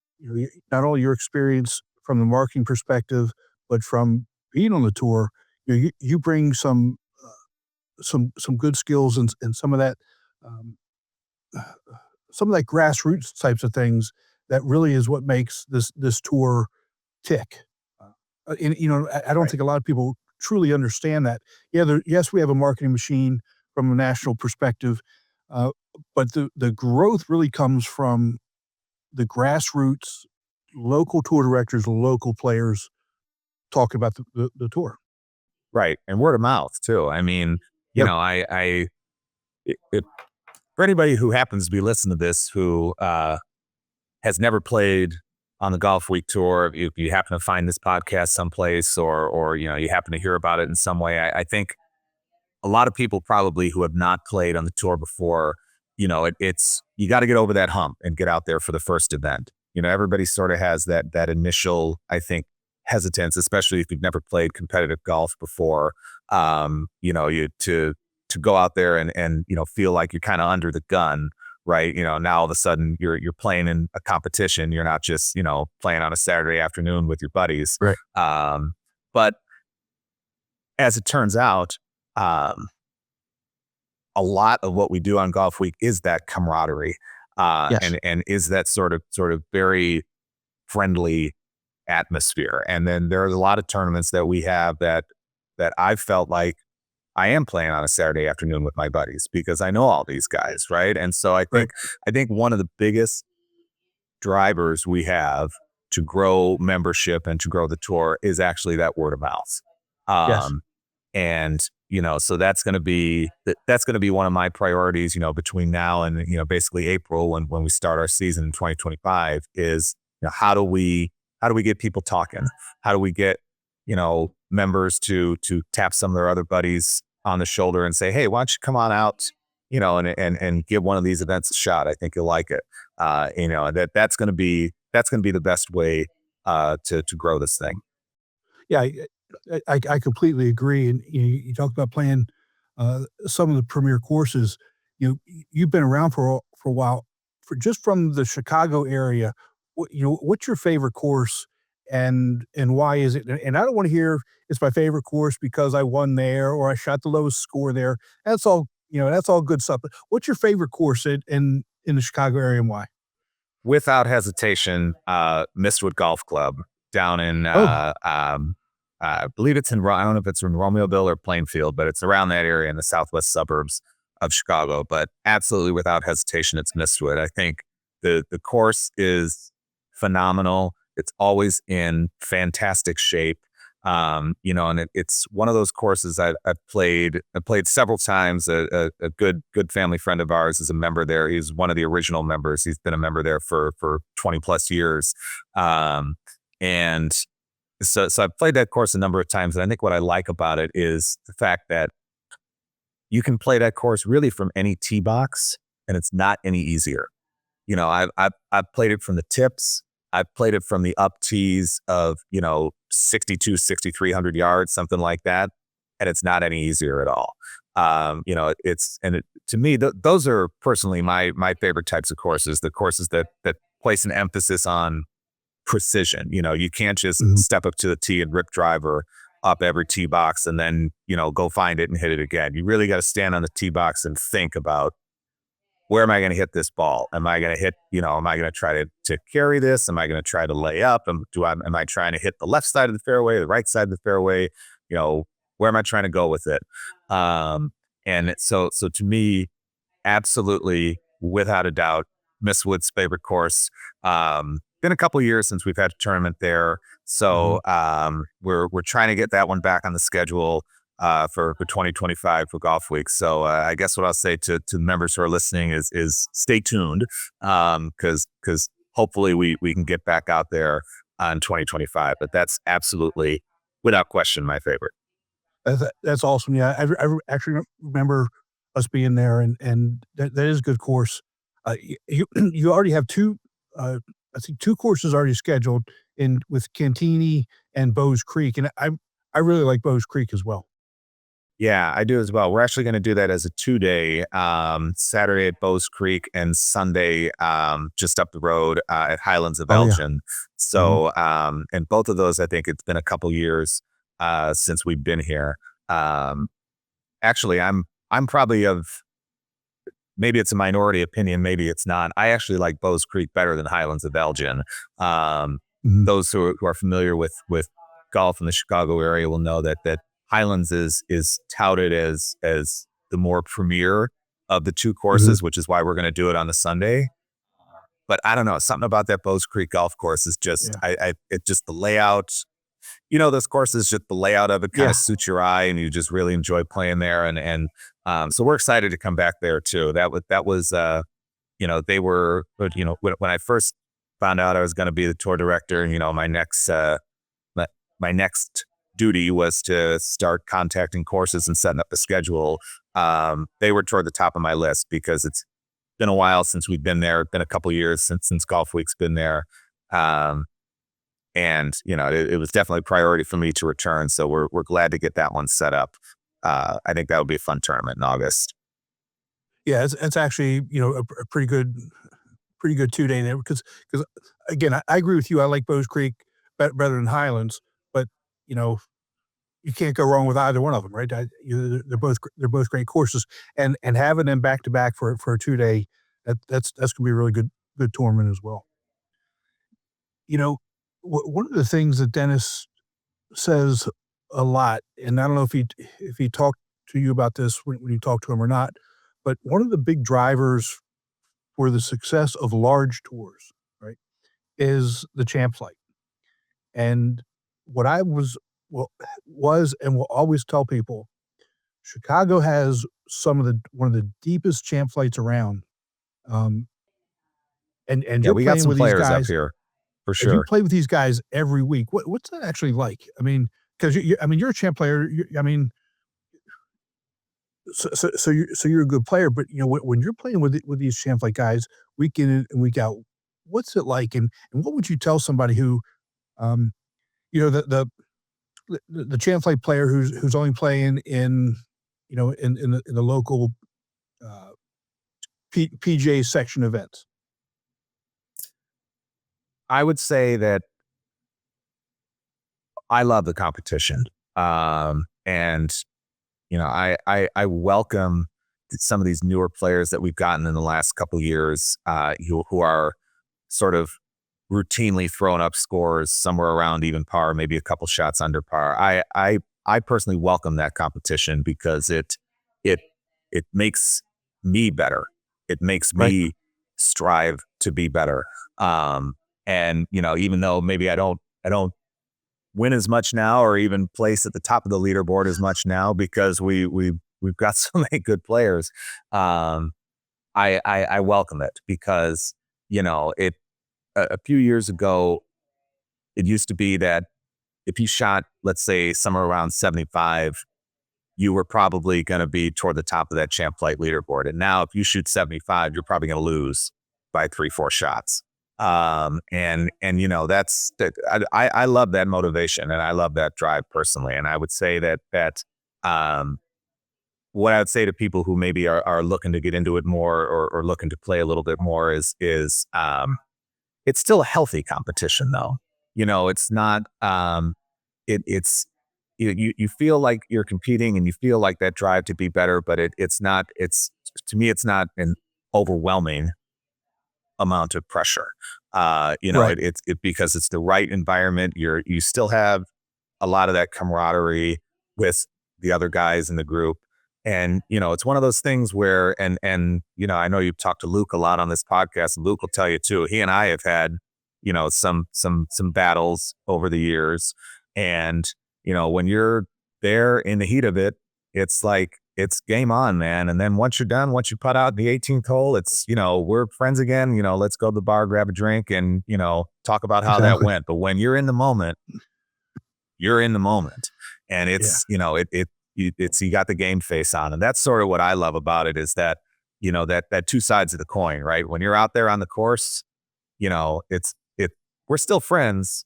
not only your experience from the marketing perspective, but from being on the tour, you bring some good skills and um, some of that grassroots types of things that really is what makes this tour tick. And I don't Right. think a lot of people truly understand that. Yeah, yes, we have a marketing machine from a national perspective, uh, but the growth really comes from the grassroots, local tour directors, local players talking about the tour. Right. And word of mouth too. I mean, Yep. I for anybody who happens to be listening to this who has never played on the Golfweek Tour, if you happen to find this podcast someplace or you happen to hear about it in some way, I think a lot of people probably who have not played on the tour before, it's you got to get over that hump and get out there for the first event. Everybody sort of has that initial, I think, hesitance, especially if you've never played competitive golf before. You to go out there and feel like you're kind of under the gun, right? Now all of a sudden you're playing in a competition. You're not just playing on a Saturday afternoon with your buddies, Right. But as it turns out, a lot of what we do on Golf Week is that camaraderie, Yes. and is that sort of very friendly atmosphere. And then there's a lot of tournaments that we have that I felt like I am playing on a Saturday afternoon with my buddies because I know all these guys, right? And so I think one of the biggest drivers we have to grow membership and to grow the tour is actually that word of mouth. Yes. And so that's going to be one of my priorities, between now and basically April when we start our season in 2025 is how do we get people talking? How do we get members to tap some of their other buddies on the shoulder and say, hey, why don't you come on out, and give one of these events a shot? I think you'll like it. That's going to be the best way to grow this thing. Yeah, I completely agree. And you talk about playing some of the premier courses. You've been around for a while. Just from the Chicago area, what's your favorite course and why is it? And I don't want to hear it's my favorite course because I won there or I shot the lowest score there. That's all. That's all good stuff. But what's your favorite course in the Chicago area and why? Without hesitation, Mistwood Golf Club down in I believe it's in, I don't know if it's in Romeoville or Plainfield, but it's around that area in the southwest suburbs of Chicago. But absolutely without hesitation, it's Mistwood. I think the course is phenomenal. It's always in fantastic shape. And it's one of those courses I've played several times. A good family friend of ours is a member there. He's one of the original members. He's been a member there for 20 plus years. And so I've played that course a number of times. And I think what I like about it is the fact that you can play that course really from any tee box and it's not any easier. I've played it from the tips. I've played it from the up tees of, 62, 6,300 yards, something like that. And it's not any easier at all. To me, those are personally my favorite types of courses, the courses that place an emphasis on precision. You can't just step up to the tee and rip driver up every tee box and then, go find it and hit it again. You really got to stand on the tee box and think about, where am I going to hit this ball? Am I going to hit, am I going to try to carry this? Am I going to try to lay up? Am I trying to hit the left side of the fairway, the right side of the fairway? Where am I trying to go with it? And so to me, absolutely, without a doubt, Mistwood's favorite course. Been a couple of years since we've had a tournament there. So we're trying to get that one back on the schedule for 2025 for Golf Week. So I guess what I'll say to members who are listening is stay tuned, because hopefully we can get back out there in 2025. But that's absolutely, without question, my favorite. That's awesome. Yeah, I actually remember us being there, and that is a good course. You already have two, I think two courses already scheduled with Cantini and Bowes Creek, and I really like Bowes Creek as well. Yeah, I do as well. We're actually going to do that as a 2-day, Saturday at Bowes Creek and Sunday just up the road at Highlands of Elgin. So, and both of those, I think it's been a couple years since we've been here. Actually, I'm probably maybe it's a minority opinion, maybe it's not. I actually like Bowes Creek better than Highlands of Elgin. Those who are familiar with golf in the Chicago area will know that Highlands is touted as the more premier of the two courses, which is why we're going to do it on the Sunday. But I don't know, something about that Bowes Creek golf course is just, it just the layout, those courses, just the layout of it kind of suits your eye and you just really enjoy playing there. And So we're excited to come back there too. That was they were, when I first found out I was going to be the tour director, my next duty was to start contacting courses and setting up the schedule. They were toward the top of my list because it's been a while since we've been there. It's been a couple of years since Golfweek's been there. And it was definitely a priority for me to return. So we're glad to get that one set up. I think that would be a fun tournament in August. Yeah, it's actually, a pretty good 2-day there because again, I agree with you. I like Bowes Creek better than Highlands, but you can't go wrong with either one of them, right? They're both great courses, and having them back to back for a 2-day, that's gonna be a really good tournament as well. One of the things that Dennis says a lot, and I don't know if he talked to you about this when you talked to him or not, but one of the big drivers for the success of large tours, right, is the champ flight. And what I was and will always tell people, Chicago has one of the deepest champ flights around. And Yeah, you're we got playing some with these players up guys here for if you sure. play with these guys every week, what's that actually like? I mean, because you're a champ player. So you're a good player, but when you're playing with these champ flight guys week in and week out, what's it like? And what would you tell somebody who, um, the champ flight player who's only playing in the local PJ section events? I would say that I love the competition. And I welcome some of these newer players that we've gotten in the last couple of years, who are sort of routinely throwing up scores somewhere around even par, maybe a couple shots under par. I personally welcome that competition because it makes me better. It makes Right. me strive to be better. And even though maybe I don't win as much now or even place at the top of the leaderboard as much now because we've got so many good players. I welcome it because a few years ago it used to be that if you shot, let's say, somewhere around 75, you were probably going to be toward the top of that champ flight leaderboard. And now if you shoot 75, you're probably going to lose by 3-4 shots. And that's that. I love that motivation and I love that drive personally. And I would say that what I would say to people who maybe are looking to get into it more or looking to play a little bit more is it's still a healthy competition though. It's not, it's, you feel like you're competing and you feel like that drive to be better, but to me, it's not an overwhelming amount of pressure. Right. It's because it's the right environment. You still have a lot of that camaraderie with the other guys in the group. And, it's one of those things where, and I know you've talked to Luke a lot on this podcast, and Luke will tell you too, he and I have had, some battles over the years. And, when you're there in the heat of it, it's like, it's game on, man. And then once you're done, once you put out the 18th hole, it's, we're friends again, let's go to the bar, grab a drink and, talk about how that went. But when you're in the moment, you're in the moment. And it's, it's, you got the game face on. And that's sort of what I love about it is that, that two sides of the coin, right? When you're out there on the course, we're still friends,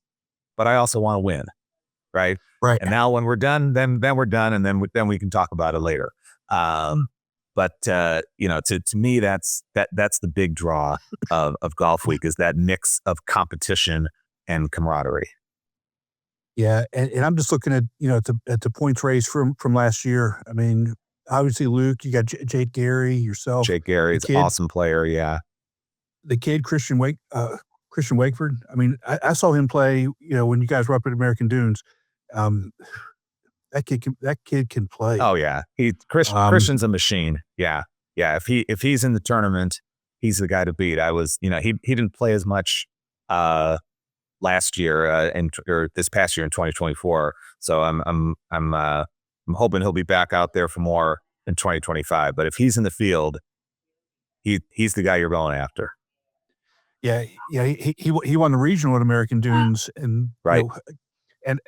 but I also want to win. Right. Right. And now when we're done, then we're done. And then we can talk about it later. But to me, that's the big draw of Golfweek is that mix of competition and camaraderie. Yeah. And I'm just looking at, at the points race from last year. I mean, obviously Luke, you got Jake Gary, yourself. Jake Gary's an awesome player. Yeah. The kid, Christian Wakeford. I mean, I saw him play, when you guys were up at American Dunes. That kid can play. Oh yeah. Christian's a machine. Yeah. Yeah. If he's in the tournament, he's the guy to beat. He didn't play as much, last year, or this past year in 2024. So I'm hoping he'll be back out there for more, in 2025. But if he's in the field, he's the guy you're going after. Yeah, he won the regional at American Dunes, and Right. and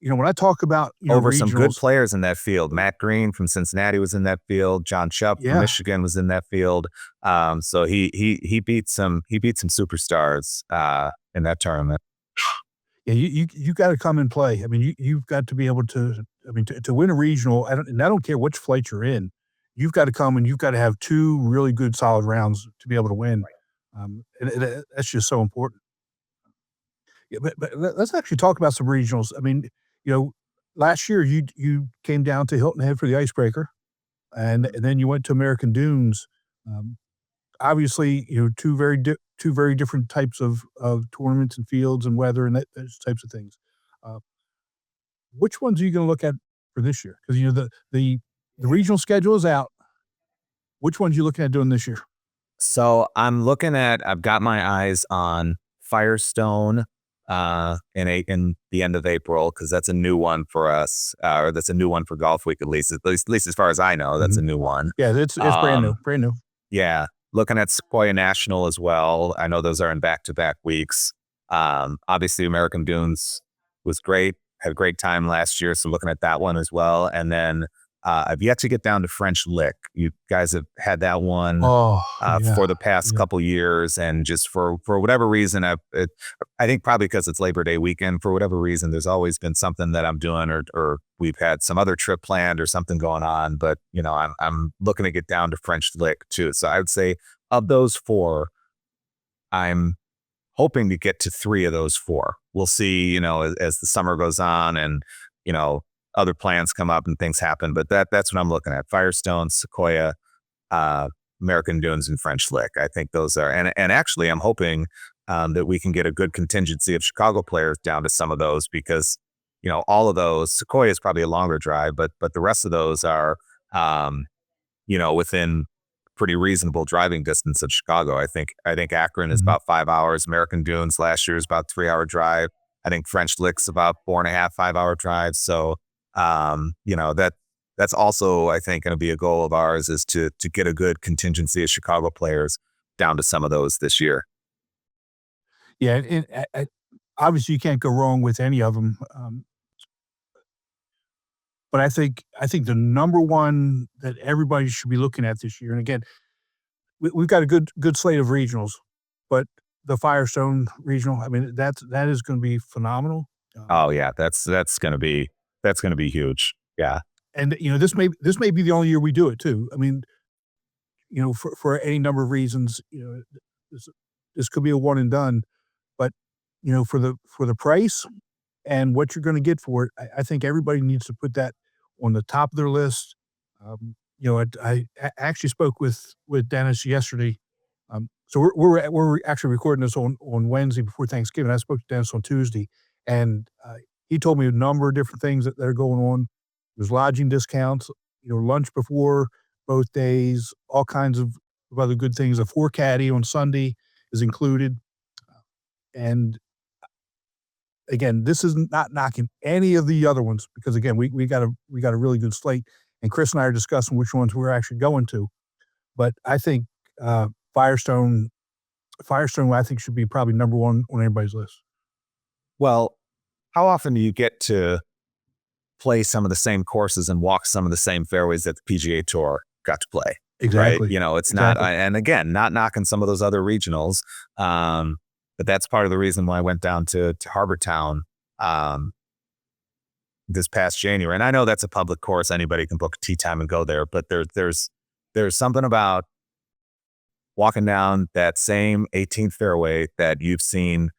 when I talk about Over some good regionals, players in that field. Matt Green from Cincinnati was in that field. John Chubb from Michigan was in that field. So he beat some superstars in that tournament. Yeah, you got to come and play. I mean, you've got to be able to. I mean, to win a regional, I don't care which flight you're in. You've got to come and you've got to have 2 really good, solid rounds to be able to win. And that's just so important. Yeah, but let's actually talk about some regionals. I mean, last year you came down to Hilton Head for the icebreaker, and then you went to American Dunes. Obviously, 2 very different types of tournaments and fields and weather and those types of things. Which ones are you going to look at for this year? Because the regional schedule is out. Which ones are you looking at doing this year? So I've got my eyes on Firestone in the end of April, because that's a new one for us, or that's a new one for Golfweek, at least as far as I know, that's a new one. Yeah, it's brand new. Yeah, looking at Sequoia National as well. I know those are in back-to-back weeks. Obviously, American Dunes was great. Had a great time last year, so looking at that one as well. And then I've yet to get down to French Lick. You guys have had that one for the past couple years, and just for whatever reason, I think probably because it's Labor Day weekend, for whatever reason, there's always been something that I'm doing, or we've had some other trip planned or something going on. But I'm looking to get down to French Lick too. So I would say of those 4, I'm hoping to get to 3 of those 4. We'll see, as the summer goes on and, other plans come up and things happen. But that's what I'm looking at. Firestone, Sequoia, American Dunes, and French Lick. I think those are, and actually I'm hoping that we can get a good contingency of Chicago players down to some of those, because, all of those, Sequoia is probably a longer drive, but the rest of those are, within pretty reasonable driving distance of Chicago. I think Akron is about 5 hours. American Dunes last year is about 3-hour drive. I think French Lick's about 4.5, 5-hour drive. So, that's also, I think, going to be a goal of ours, is to get a good contingency of Chicago players down to some of those this year. Yeah, and obviously you can't go wrong with any of them. But I think the number one that everybody should be looking at this year, and again, we've got a good slate of regionals, but the Firestone regional, I mean, that is going to be phenomenal. Oh yeah, that's going to be huge. Yeah, and this may be the only year we do it too. I mean, for any number of reasons, this could be a one and done, but for the price and what you're going to get for it, I think everybody needs to put that on the top of their list. I actually spoke with Dennis yesterday. So we're actually recording this on Wednesday before Thanksgiving. I spoke to Dennis on Tuesday, and he told me a number of different things that are going on. There's lodging discounts, lunch before both days, all kinds of other good things. A 4-caddy on Sunday is included. And again, this is not knocking any of the other ones, because again, we got a really good slate, and Chris and I are discussing which ones we're actually going to. But I think Firestone, I think, should be probably number one on everybody's list. Well, how often do you get to play some of the same courses and walk some of the same fairways that the PGA Tour got to play? Exactly. Right? It's not, and again, not knocking some of those other regionals, but that's part of the reason why I went down to Harbor Town this past January. And I know that's a public course; anybody can book a tee time and go there. But there's something about walking down that same 18th fairway that you've seen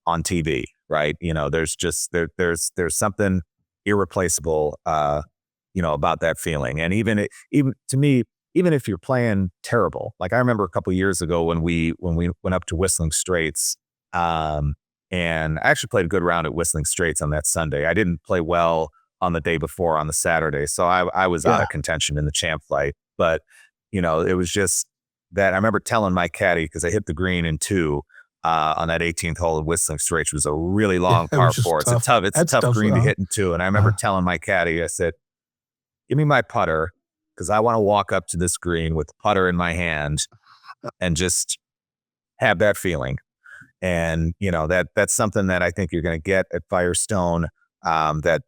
on TV, right? There's just there's something irreplaceable, about that feeling. And even to me, even if you're playing terrible, like I remember a couple of years ago when we went up to Whistling Straits, and I actually played a good round at Whistling Straits on that Sunday. I didn't play well on the day before on the Saturday, so I was out of contention in the champ flight. But it was just that I remember telling my caddy, because I hit the green in 2 on that 18th hole of Whistling Straits, which was a really long par 4. It's a tough green to hit in 2. And I remember telling my caddy, I said, "Give me my putter, because I want to walk up to this green with the putter in my hand and just have that feeling. And that's something that I think you're going to get at Firestone. That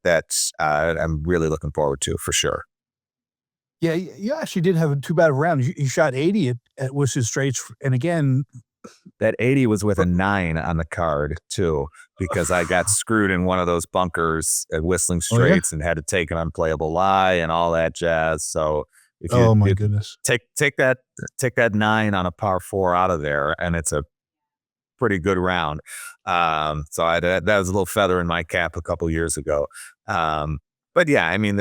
I'm really looking forward to for sure. Yeah, you actually didn't have too bad of a round. You shot 80 at Whistling Straits, and again, that 80 was with a 9 on the card too, because I got screwed in one of those bunkers at Whistling Straits and had to take an unplayable lie and all that jazz. So if you, my goodness, take that 9 on a par 4 out of there, and it's a pretty good round. So that was a little feather in my cap a couple years ago. But yeah, I mean,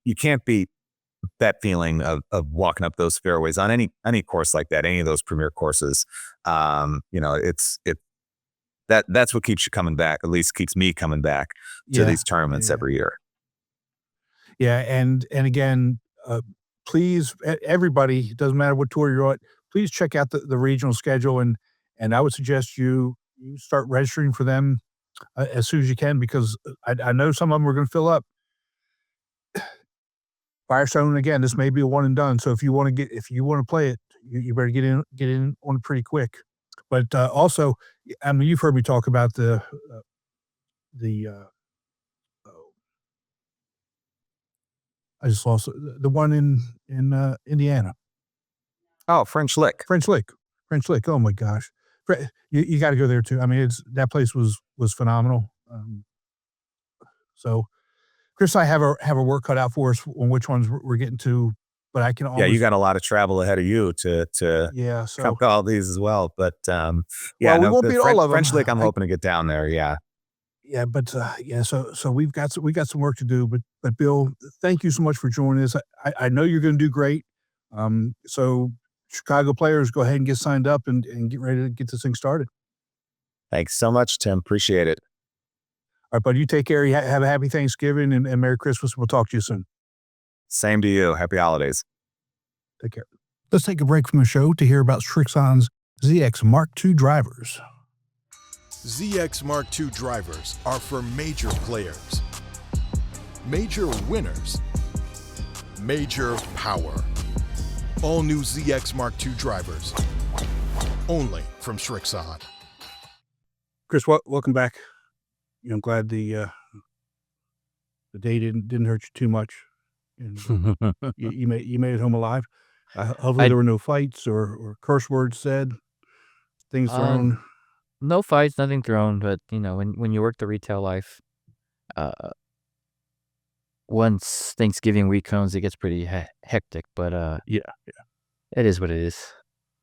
you can't beat that feeling of walking up those fairways on any course like that, any of those premier courses. That's what keeps you coming back, at least keeps me coming back to these tournaments every year. Yeah. And again, please, everybody, doesn't matter what tour you're on, please check out the regional schedule. And I would suggest you start registering for them as soon as you can, because I know some of them are going to fill up. Firestone, again, this may be a one and done. So if you want to play it, you better get in on it pretty quick. But also, I mean, you've heard me talk about the I just lost the one in Indiana. Oh, French Lick. Oh my gosh, you got to go there too. I mean, that place was phenomenal. So Chris and I have a work cut out for us on which ones we're getting to, but I can always... Yeah, you got a lot of travel ahead of you to come to all these as well. But we won't beat all of them. French Lick, I'm hoping to get down there. Yeah. Yeah, but so we got some work to do. But Bill, thank you so much for joining us. I know you're going to do great. So Chicago players, go ahead and get signed up and get ready to get this thing started. Thanks so much, Tim. Appreciate it. All right, buddy, you take care. You have a happy Thanksgiving and Merry Christmas. We'll talk to you soon. Same to you. Happy holidays. Take care. Let's take a break from the show to hear about Srixon's ZX Mark II drivers. ZX Mark II drivers are for major players, major winners, major power. All new ZX Mark II drivers, only from Srixon. Chris, welcome back. I'm glad the day didn't hurt you too much, and you made it home alive. Hopefully there were no fights or curse words said, things thrown. No fights, nothing thrown. But when you work the retail life, once Thanksgiving week comes, it gets pretty hectic. But yeah, it is what it is.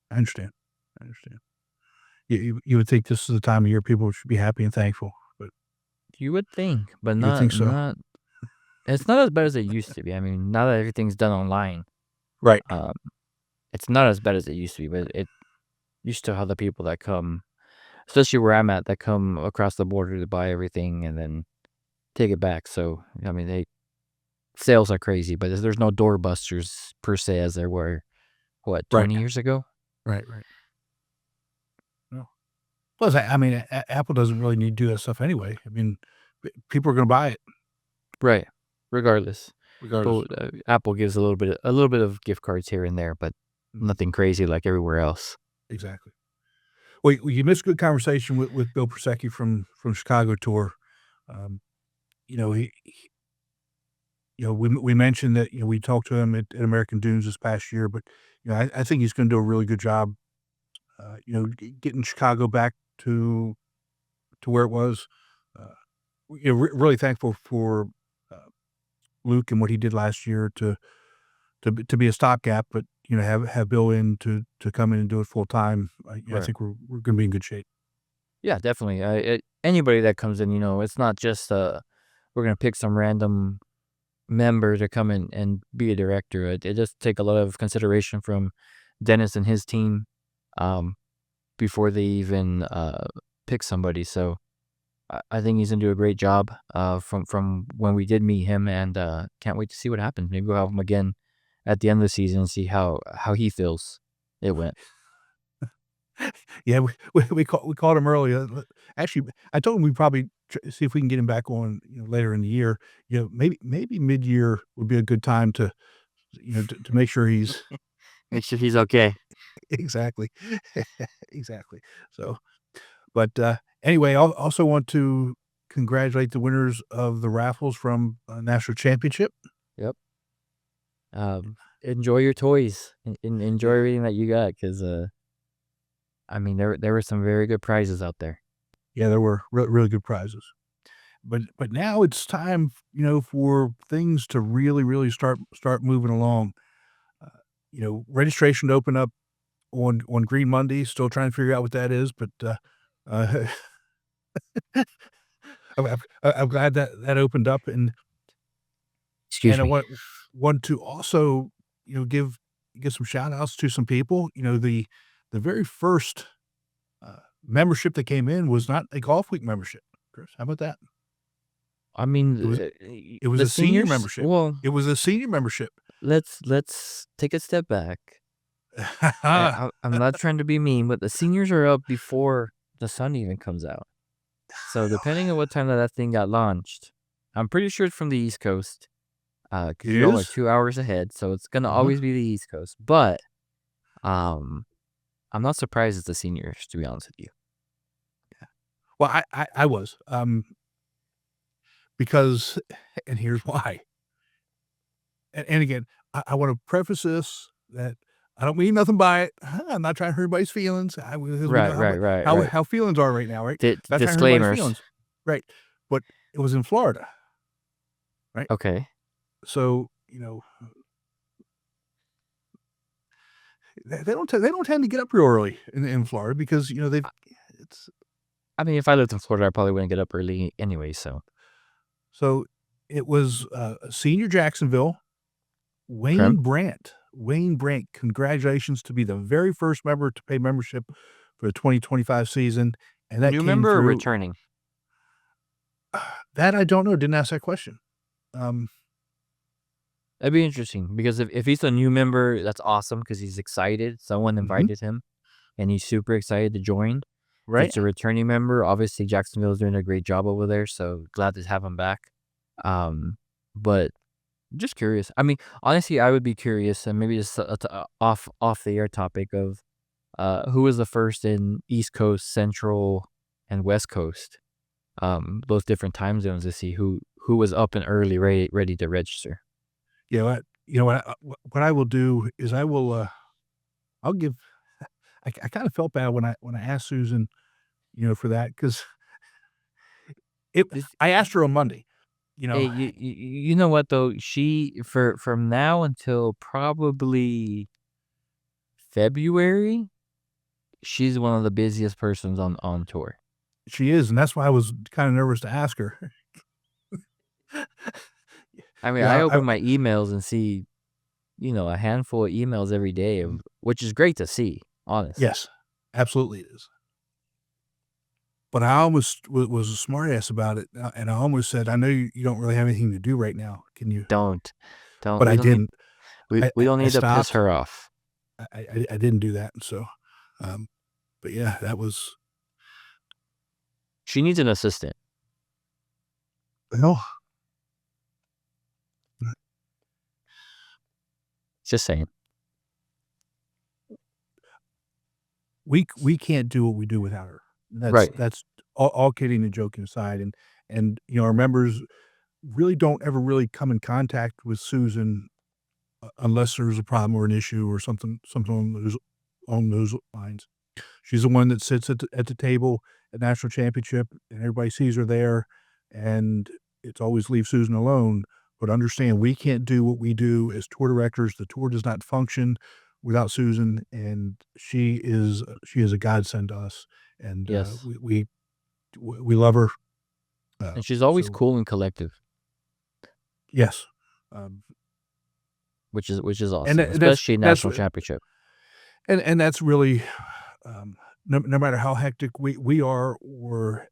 I understand. You would think this is the time of year people should be happy and thankful. You would think, but not. Think so? It's not as bad as it used to be. I mean, now that everything's done online, right? It's not as bad as it used to be, but it used to have the people that come, especially where I'm at, that come across the border to buy everything and then take it back. So I mean, sales are crazy, but there's no doorbusters per se as there were 20 years ago. Right. Plus, I mean, Apple doesn't really need to do that stuff anyway. I mean, people are going to buy it, right? Regardless. But, Apple gives a little bit of gift cards here and there, but nothing crazy like everywhere else. Exactly. Well, you missed a good conversation with Bill Prosecky from Chicago Tour. We mentioned that we talked to him at American Dunes this past year, but I think he's going to do a really good job. Getting Chicago back to where it was. Really thankful for Luke and what he did last year to be a stopgap, but have Bill in to come in and do it full time. I think we're going to be in good shape. Yeah, definitely. Anybody that comes in, it's not just we're going to pick some random member to come in and be a director. It just take a lot of consideration from Dennis and his team before they even pick somebody. So I think he's going to do a great job from when we did meet him, and can't wait to see what happens. Maybe we'll have him again at the end of the season and see how he feels it went. Yeah, we called him earlier. Actually, I told him we'd probably see if we can get him back on, later in the year. Maybe mid-year would be a good time to, to make sure he's Make sure he's okay. exactly. Exactly. So, but, anyway, I also want to congratulate the winners of the raffles from, National Championship. Yep. Enjoy your toys. Enjoy Yeah. everything that you got, because I mean, there were some very good prizes out there. Yeah, there were really good prizes. But now it's time, for things to really start moving along. Registration to open up on Green Monday, still trying to figure out what that is, but, uh, I'm glad that opened up, and Excuse I me. want to also, give some shout outs to some people. The very first, membership that came in was not a Golf Week membership, Chris. How about that? I mean, It was it was the a senior seniors. membership. Well, It was a senior membership. let's take a step back. I'm not trying to be mean, but the seniors are up before the sun even comes out. So depending on what time that thing got launched, I'm pretty sure it's from the East Coast. Because It you all are is? 2 hours ahead, so it's gonna Uh-huh. always be the East Coast. But um, I'm not surprised it's the seniors, to be honest with you. Well, I was, because and here's why. And again, I wanna preface this that I don't mean nothing by it. I'm not trying to hurt anybody's feelings. Because we know Right, right, right, how right. how feelings are right now, right? Not trying to hurt anybody's Disclaimers. feelings. Right. But it was in Florida, right? Okay. So, they don't tend to get up real early in Florida because, it's I mean, if I lived in Florida, I probably wouldn't get up early anyway. So so it was, Senior Jacksonville, okay. Wayne Brandt, congratulations to be the very first member to pay membership for the 2025 season, and that New came member or through. returning? That I don't know, didn't ask that question. That'd be interesting because if he's a new member, that's awesome because he's excited. Someone Mhm. invited him, and he's super excited to join. If Right? it's a returning member, obviously Jacksonville's doing a great job over there, so glad to have him back. But just curious. I mean, honestly, I would be curious, and maybe just off the air topic of who was the first in East Coast, Central, and West Coast, those different time zones to see who was up and early, ready to register. What I will do is I'll give I kinda felt bad when I asked Susan, for that because This- I asked her on Monday, you Hey, know you know what though? She from now until probably February, she's one of the busiest persons on tour. she is, and that's why I was kinda nervous to ask her. I mean, I Yeah, open my emails and see, a handful of emails every day, which is great to see, honestly. yes, absolutely it is. But I almost was a smart ass about it, and I almost said, "I know you don't really have anything to do right now. Can you?" Don't But I we don't need didn't. we don't I need to piss stopped. her off. I didn't do that, so, um, but yeah, that was She needs an assistant. well, Just saying. we can't do what we do without her. Right. That's all kidding and joking aside, and, our members really don't ever really come in contact with Susan, unless there's a problem or an issue or something on those lines. She's the one that sits at the table at national championship, and everybody sees her there, and it's always leave Susan alone. But understand, we can't do what we do as tour directors. The tour does not function without Susan, and she is a godsend to us, and Yes. we love her. And she's always So cool and collective, yes, um, which is awesome, and especially national championship. and that's really no matter how hectic we are, or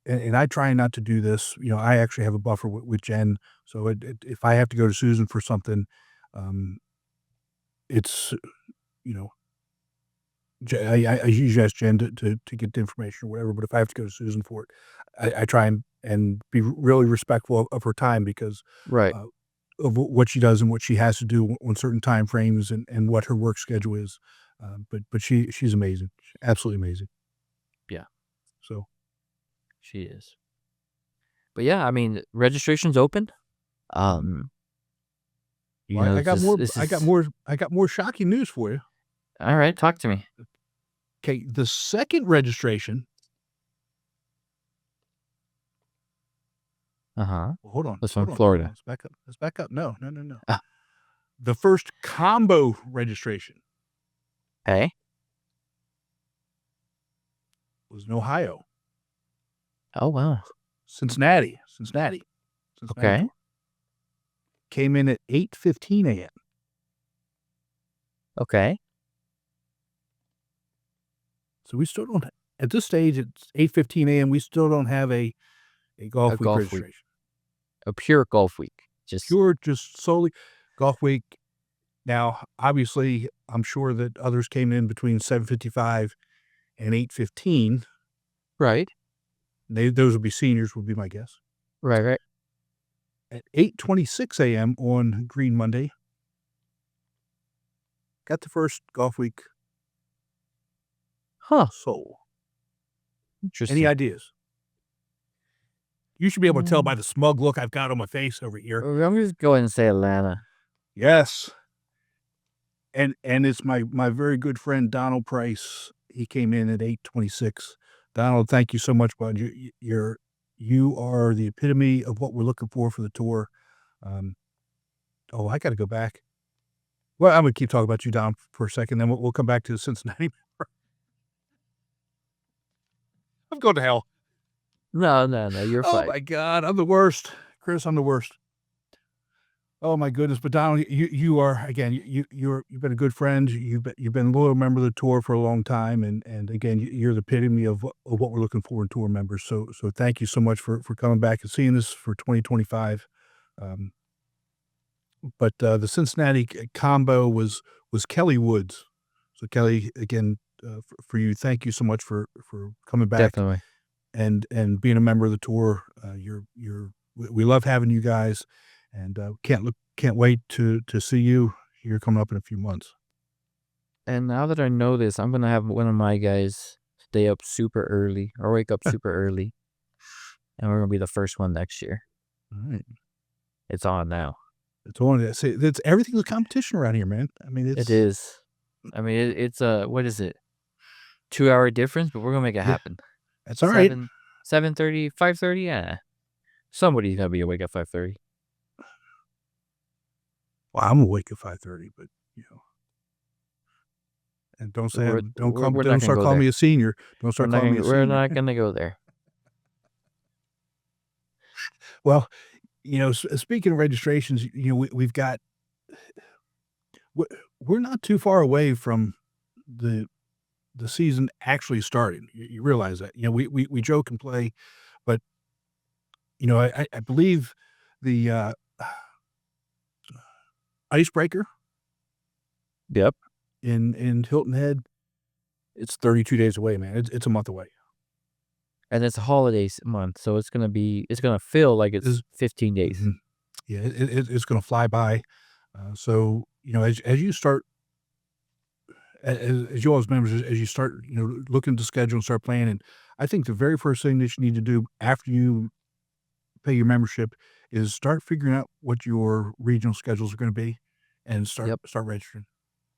and I try not to do this. I actually have a buffer with Jen, so if I have to go to Susan for something, it's you know I usually ask Jen to get the information or whatever, but if I have to go to Susan for it, I try and be really respectful of her time because Right. of what she does and what she has to do on certain time frames and what her work schedule is. But she's amazing. She's absolutely amazing. Yeah. So She is. But yeah, I mean, registration's open. You well, know, I got this- more. this I got is- more. I got more shocking news for you. All right, talk to me. Okay, the second registration. Uh-huh. Well, hold on. That's hold from on, Florida. hold on, Let's back up. Let's back up. No. Ah. The first combo registration Hey. was in Ohio, Oh, wow. Cincinnati. Okay. Tour. Came in at 8:15 a.m. Okay. So we still don't. At this stage, it's 8:15 a.m. We still don't have a golf week golf week. registration. A pure golf week. Just Pure, just solely golf week. Now, obviously, I'm sure that others came in between 7:55 and 8:15. right. Those would be seniors, would be my guess. Right. At 8:26 a.m. on Green Monday, got the first golf week Huh. sold. Interesting. Any ideas? You should be able to tell by the smug look I've got on my face over here. I'm just going to say Atlanta. Yes. And it's my very good friend Donald Price. He came in at 8:26. Donald, thank you so much, bud. You are the epitome of what we're looking for the tour. I got to go back. Well, I'm gonna keep talking about you, Don, for a second. Then we'll come back to the Cincinnati. I'm going to hell. No, you're Oh fine. my God, I'm the worst, Chris. I'm the worst. Oh my goodness, but Donald, you are again. You've been a good friend. You've been a loyal member of the tour for a long time, and again, you're the epitome of what we're looking for in tour members. So thank you so much for coming back and seeing this for 2025. But the Cincinnati combo was Kelly Woods. So Kelly, again, for you, thank you so much for coming back. Definitely. And being a member of the tour. We love having you guys, and can't wait to see you here coming up in a few months. And now that I know this, I'm going to have one of my guys stay up super early or wake up super early. And we're going to be the first one next year. All right, It's on now. it's on. It's everything's a competition around here, man. I mean, It is. I mean, it's a, what is it? 2-hour difference, but we're going to make it happen. That's all right. 7:30, 5:30, yeah. Somebody's going to be awake at 5:30. Well, I'm awake at 5:30, but and don't say We're don't not gonna start go calling there. me a senior. Don't We're start not calling me a gonna- we're senior. not going to go there. Well, speaking of registrations, we've got. We're not too far away from the season actually starting. You realize that? We joke and play, but I believe the icebreaker Yep. in Hilton Head, it's 32 days away, man. It's a month away. And it's a holidays month, so it's going to feel like it's 15 days. Mhm. Yeah, it's going to fly by. So as you start, as you all as members, as you start, looking at the schedule and start planning, I think the very first thing that you need to do after you pay your membership is start figuring out what your regional schedules are going to be, and start registering.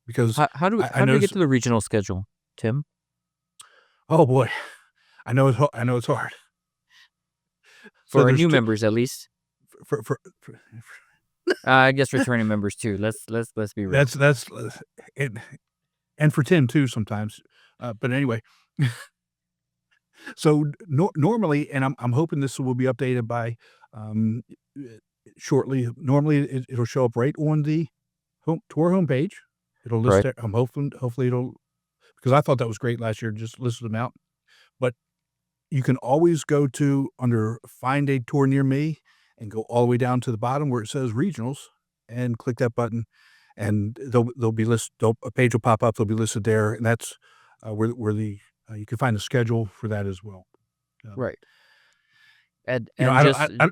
Because How do we I get to the regional schedule, Tim? oh boy, I know it's hard. For our there's new two- members, at least. For I guess returning members too. Let's be real. that's and for Tim too sometimes. But anyway, so normally, and I'm hoping this will be updated by shortly. Normally, it'll show up right on the tour homepage. It'll list Right. it. I'm hopefully it'll, because I thought that was great last year. Just listed them out, but you can always go to under Find a Tour Near Me and go all the way down to the bottom where it says regionals and click that button, and they'll be listed. A page will pop up. They'll be listed there, and that's where the you can find the schedule for that as well. Right. And You know, I don't. just Go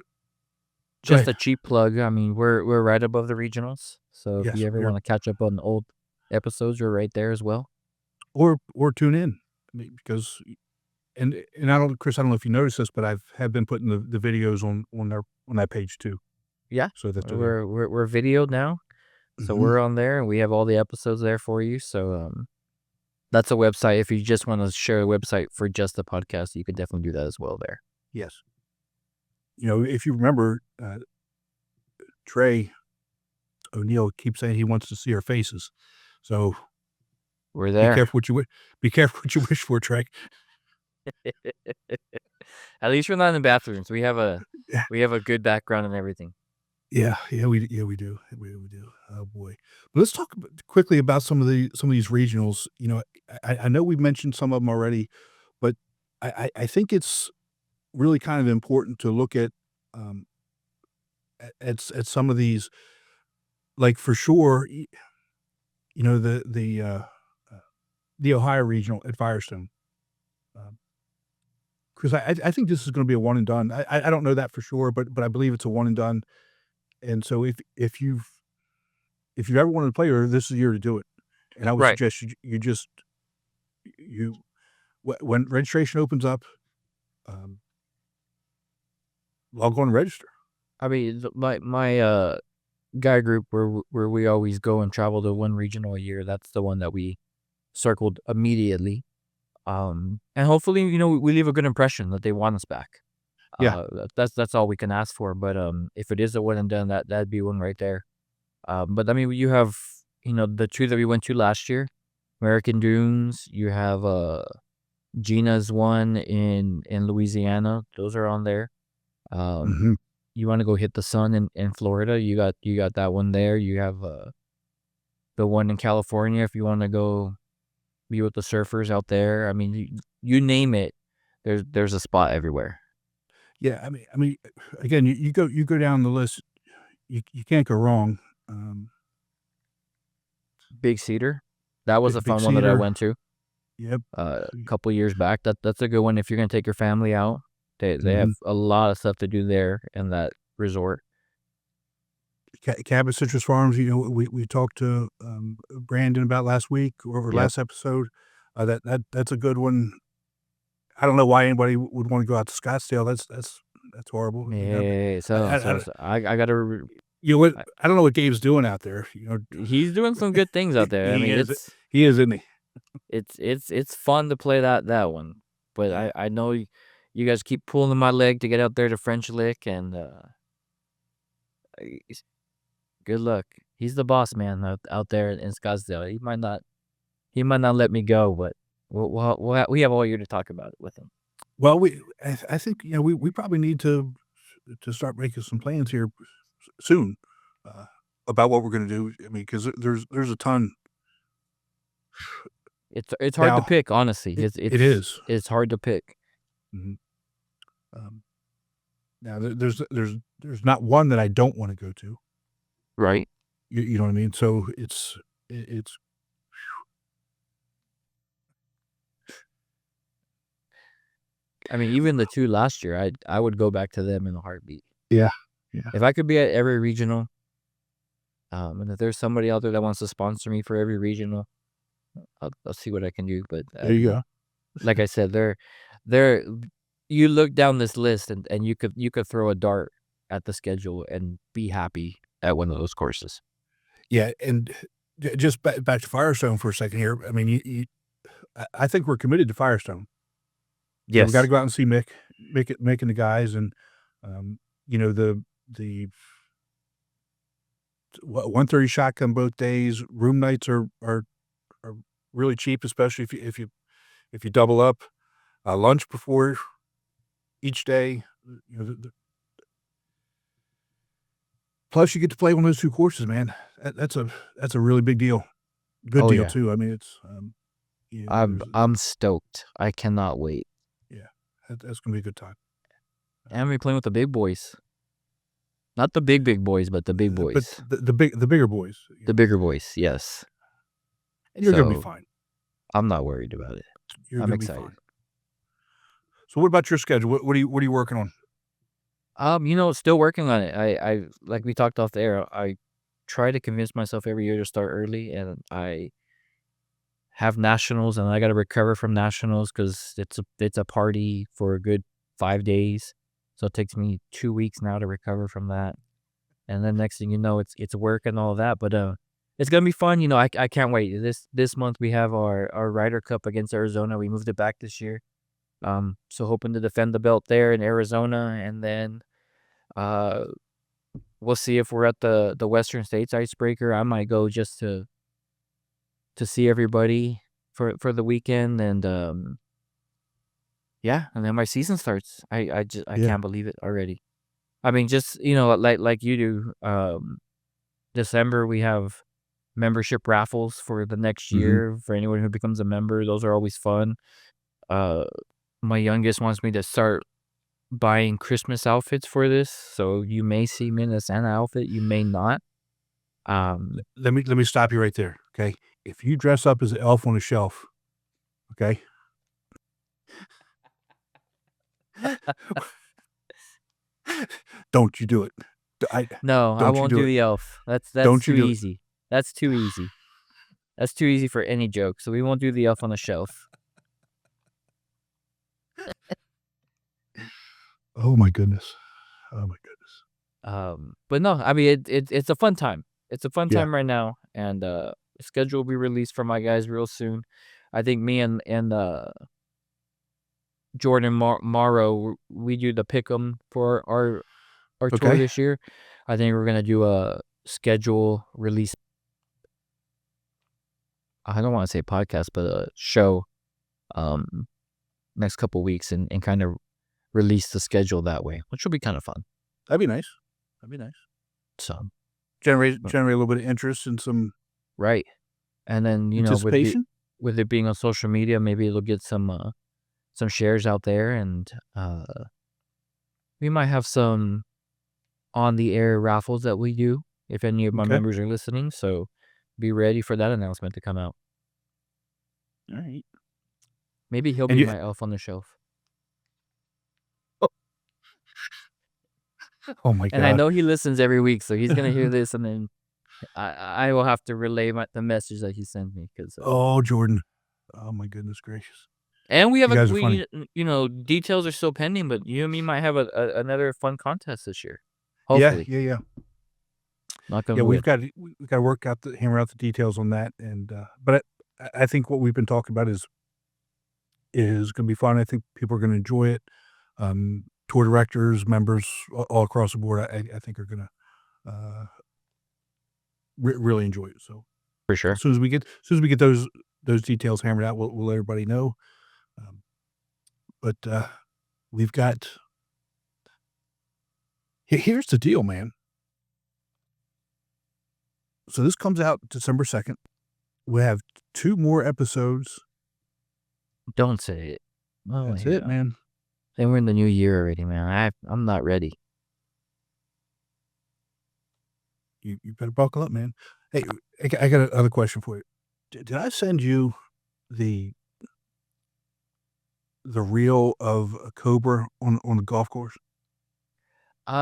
just ahead. a cheap plug. I mean, we're right above the regionals. So if Yes, you ever we are. want to catch up on old episodes, we're right there as well. Or tune in, I mean, because and I don't, Chris, I don't know if you noticed this, but have been putting the videos on that page too. Yeah. So that they're there. We're videoed now. So Mhm. we're on there and we have all the episodes there for you. So that's a website. If you just want to share a website for just the podcast, you can definitely do that as well there. Yes. You know, if you remember, Trey O'Neill keeps saying he wants to see our faces. So We're be there. careful what you be careful what you wish for, Trey. At least we're not in the bathrooms. We have a Yeah. good background and everything. Yeah, we do. We do. Oh boy. But let's talk quickly about some of these regionals. You know, I know we've mentioned some of them already, but I think it's really kind of important to look at at some of these, like for sure, you know, the Ohio regional at Firestone. Because I think this is going to be a one and done. I don't know that for sure, but I believe it's a one and done. And so if you've ever wanted to play her, this is the year to do it. And I would Right. suggest you just when registration opens up, log on and register. I mean, my guy group where we always go and travel to one regional a year. That's the one that we circled immediately. And hopefully, you know, we leave a good impression that they want us back. Yeah. That's all we can ask for. But if it is a one and done, that'd be one right there. But I mean, you have, you know, the two that we went to last year, American Dunes. You have Gina's one in Louisiana. Those are on there. Mhm. You want to go hit the sun in Florida? You got that one there. You have the one in California if you want to go be with the surfers out there. I mean, you name it. There's a spot everywhere. Yeah, I mean, again, you go down the list, you can't go wrong. Big Cedar, that was a Big fun one that I Cedar. went to. Yep. A couple years back. That's a good one if you're gonna take your family out. They have a lot of stuff to do there in that resort. Cabot Citrus Farms, you know, we talked to Brandon about last week or Yep. last episode. That's a good one. I don't know why anybody would want to go out to Scottsdale. That's horrible. You know, Yeah, so I gotta. you know what? I don't know what Gabe's doing out there. You know, He's doing some good things out there. I he mean, is, isn't he? it's fun to play that one. But I know you guys keep pulling my leg to get out there to French Lick, and good luck. He's the boss man out there in Scottsdale. He might not let me go, but we have all year to talk about it with him. Well, I think, you know, we probably need to start making some plans here soon about what we're going to do. I mean, because there's a ton. It's hard to pick, honestly. It is. It's hard to pick. Mhm. Now there's not one that I don't want to go to. Right. You know what I mean? So it's I mean, even the two last year, I would go back to them in a heartbeat. Yeah. If I could be at every regional, and if there's somebody out there that wants to sponsor me for every regional, I'll see what I can do. But There you go. Like I said, they're you look down this list and you could throw a dart at the schedule and be happy at one of those courses. Yeah, and just back to Firestone for a second here. I mean, I think we're committed to Firestone. Yes, we got to go out and see Mick and the guys, and you know, the 130 shotgun both days. Room nights are really cheap, especially if you double up. Lunch before each day. You know, plus you get to play one of those two courses, man. That's a really big deal. Good deal, yeah. too. I mean, it's you know, I'm stoked. I cannot wait. Yeah, that's gonna be a good time. And we're playing with the big boys. Not the big boys, but the big boys. But the bigger boys. The bigger boys, yes. And you're gonna be fine. I'm not worried about it. You're I'm gonna be excited. fine. So what about your schedule? What are you working on? Still working on it. I like we talked off the air. I try to convince myself every year to start early, and I have nationals, and I got to recover from nationals because it's a party for a good 5 days. So it takes me 2 weeks now to recover from that, and then next thing you know, it's work and all that. But it's gonna be fun. I can't wait. This month we have our Ryder Cup against Arizona. We moved it back this year. So hoping to defend the belt there in Arizona, and then uh, we'll see if we're at the Western States Icebreaker. I might go just to see everybody for the weekend, and yeah, and then my season starts. I Yeah. can't believe it already. I mean, just like you do. December we have membership raffles for the next Mhm. year for anyone who becomes a member. Those are always fun. My youngest wants me to start buying Christmas outfits for this, so you may see me in a Santa outfit, you may not. Let me stop you right there, okay? If you dress up as an elf on a shelf, okay? Don't you do it. No, I Don't you won't do do it. the elf. That's Don't you too do it. easy. That's too easy. That's too easy for any joke, so we won't do the elf on the shelf. Oh my goodness. Oh my goodness. But no, I mean it's a fun time. It's a fun Yeah. time right now, and the schedule will be released for my guys real soon. I think me and Jordan Morrow, we do the pick'em for our tour Okay. this year. I think we're gonna do a schedule release. I don't want to say podcast, but a show. Next couple weeks and kind of release the schedule that way, which will be kind of fun. That'd be nice. So Generate a little bit of interest and some right, and then anticipation. with it being on social media, maybe it'll get some shares out there, and we might have some on the air raffles that we do if any of my Okay. members are listening. So be ready for that announcement to come out. All right. Maybe he'll And be you- my elf on the shelf. Oh my God. And I know he listens every week, so he's gonna hear this, and then I will have to relay the message that he sent me because. Oh, Jordan. Oh my goodness gracious. And we have You guys are funny. details are still pending, but you and me might have another fun contest this year. Hopefully, Yeah. knock on Yeah, wood. we've got to hammer out the details on that, and but I think what we've been talking about is going to be fun. I think people are going to enjoy it. Tour directors, members, all across the board, I think are going to really enjoy it. So For sure. as soon as we get those details hammered out, we'll let everybody know. But we've got. Here's the deal, man. So this comes out December 2nd. We have 2 more episodes. Don't say it. Oh, That's here we it, go. man. Then we're in the new year already, man. I'm not ready. You better buckle up, man. Hey, I got another question for you. Did I send you the reel of a cobra on the golf course?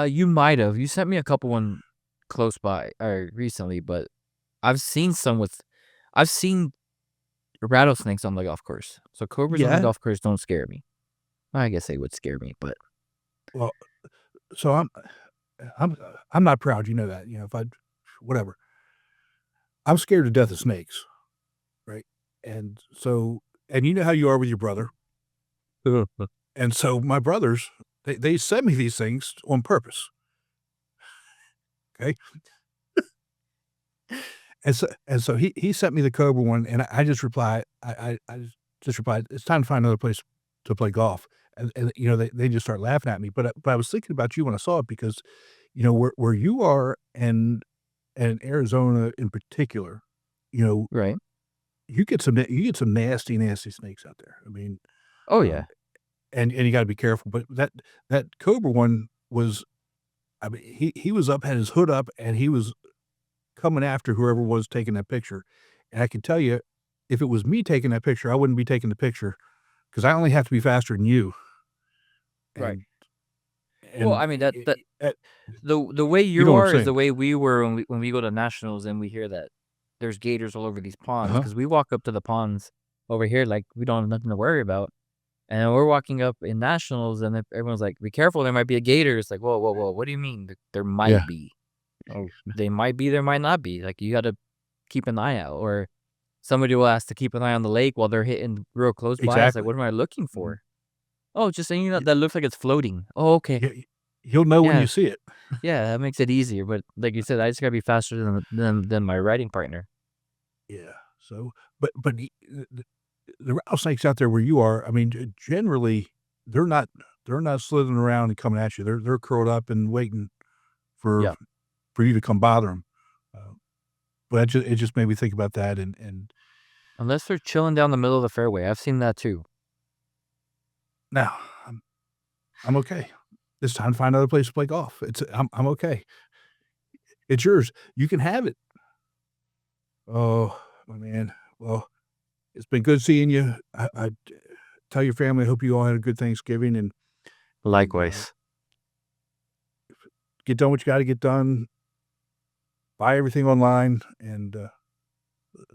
You might have. You sent me a couple one close by or recently, but I've seen rattlesnakes on the golf course. So cobras on the Yeah. golf course don't scare me. I guess they would scare me, but Well, so I'm not proud. You know that. Whatever. I'm scared to death of snakes, right? And so, and you know how you are with your brother. And so my brothers, they sent me these things on purpose. Okay. And so he sent me the cobra one, and I just replied, I just replied, it's time to find another place to play golf. And they just start laughing at me. But I was thinking about you when I saw it because, where you are and Arizona in particular, right. you get some nasty snakes out there. I mean, Oh yeah. and you got to be careful. But that cobra one was, I mean, he was up, had his hood up, and he was coming after whoever was taking that picture. And I can tell you, if it was me taking that picture, I wouldn't be taking the picture because I only have to be faster than you. Right. And Well, I mean that the way You you know what I'm are is saying. the way we were when we go to nationals and we hear that there's gators all over these ponds Uh-huh. because we walk up to the ponds over here like we don't have nothing to worry about, and we're walking up in nationals and everyone's like, "Be careful, there might be a gator." It's like, whoa, whoa, whoa, what do you mean? There might Yeah. be. Oh, they might be, there might not be. Like you got to keep an eye out, or somebody will ask to keep an eye on the lake while they're hitting real close by. It's like, Exactly. what am I looking Mhm. for? Oh, just saying that looks like it's floating. Oh, okay. Yeah, you'll know when Yeah. you see it. Yeah, that makes it easier. But like you said, I just gotta be faster than my riding partner. Yeah. So, but the rattlesnakes out there where you are, I mean, generally they're not slithering around and coming at you. They're curled up and waiting for Yeah. you to come bother them. But it just made me think about that. And Unless they're chilling down the middle of the fairway. I've seen that too. now I'm okay. It's time to find another place to play golf. I'm okay. It's yours. You can have it. Oh, my man. Well, it's been good seeing you. I tell your family I hope you all had a good Thanksgiving and Likewise. get done what you got to get done. Buy everything online and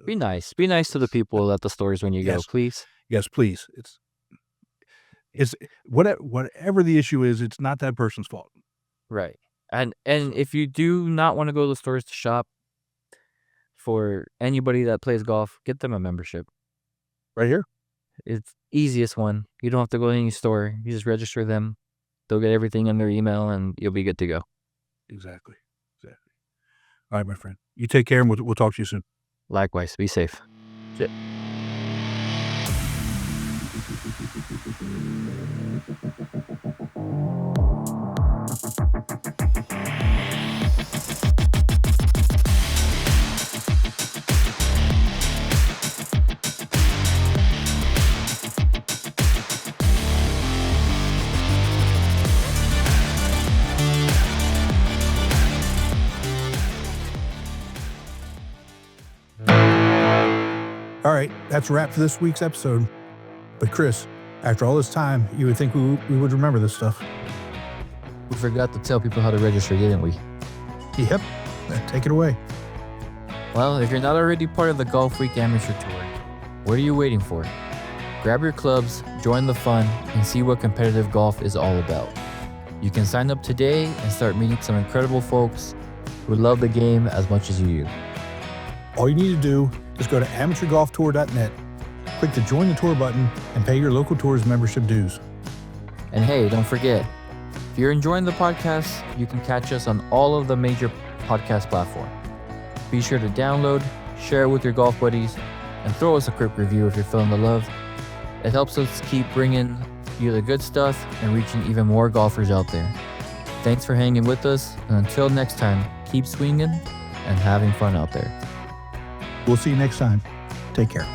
Be nice. Be nice to the people at the stores when you go, Yes. please. yes, please. It's whatever the issue is, it's not that person's fault. Right. And if you do not want to go to the stores to shop, for anybody that plays golf, get them a membership. Right here? It's easiest one. You don't have to go to any store. You just register them. They'll get everything in their email and you'll be good to go. Exactly. All right, my friend. You take care and we'll talk to you soon. Likewise. Be safe. All right, that's a wrap for this week's episode. But Chris, after all this time, you would think we would remember this stuff. We forgot to tell people how to register, didn't we? Yep. Take it away. Well, if you're not already part of the Golfweek Amateur Tour, what are you waiting for? Grab your clubs, join the fun, and see what competitive golf is all about. You can sign up today and start meeting some incredible folks who love the game as much as you do. All you need to do is go to amateurgolftour.net, click the Join the Tour button, and pay your local tour's membership dues. And hey, don't forget, if you're enjoying the podcast, you can catch us on all of the major podcast platforms. Be sure to download, share it with your golf buddies, and throw us a quick review if you're feeling the love. It helps us keep bringing you the good stuff and reaching even more golfers out there. Thanks for hanging with us, and until next time, keep swinging and having fun out there. We'll see you next time. Take care.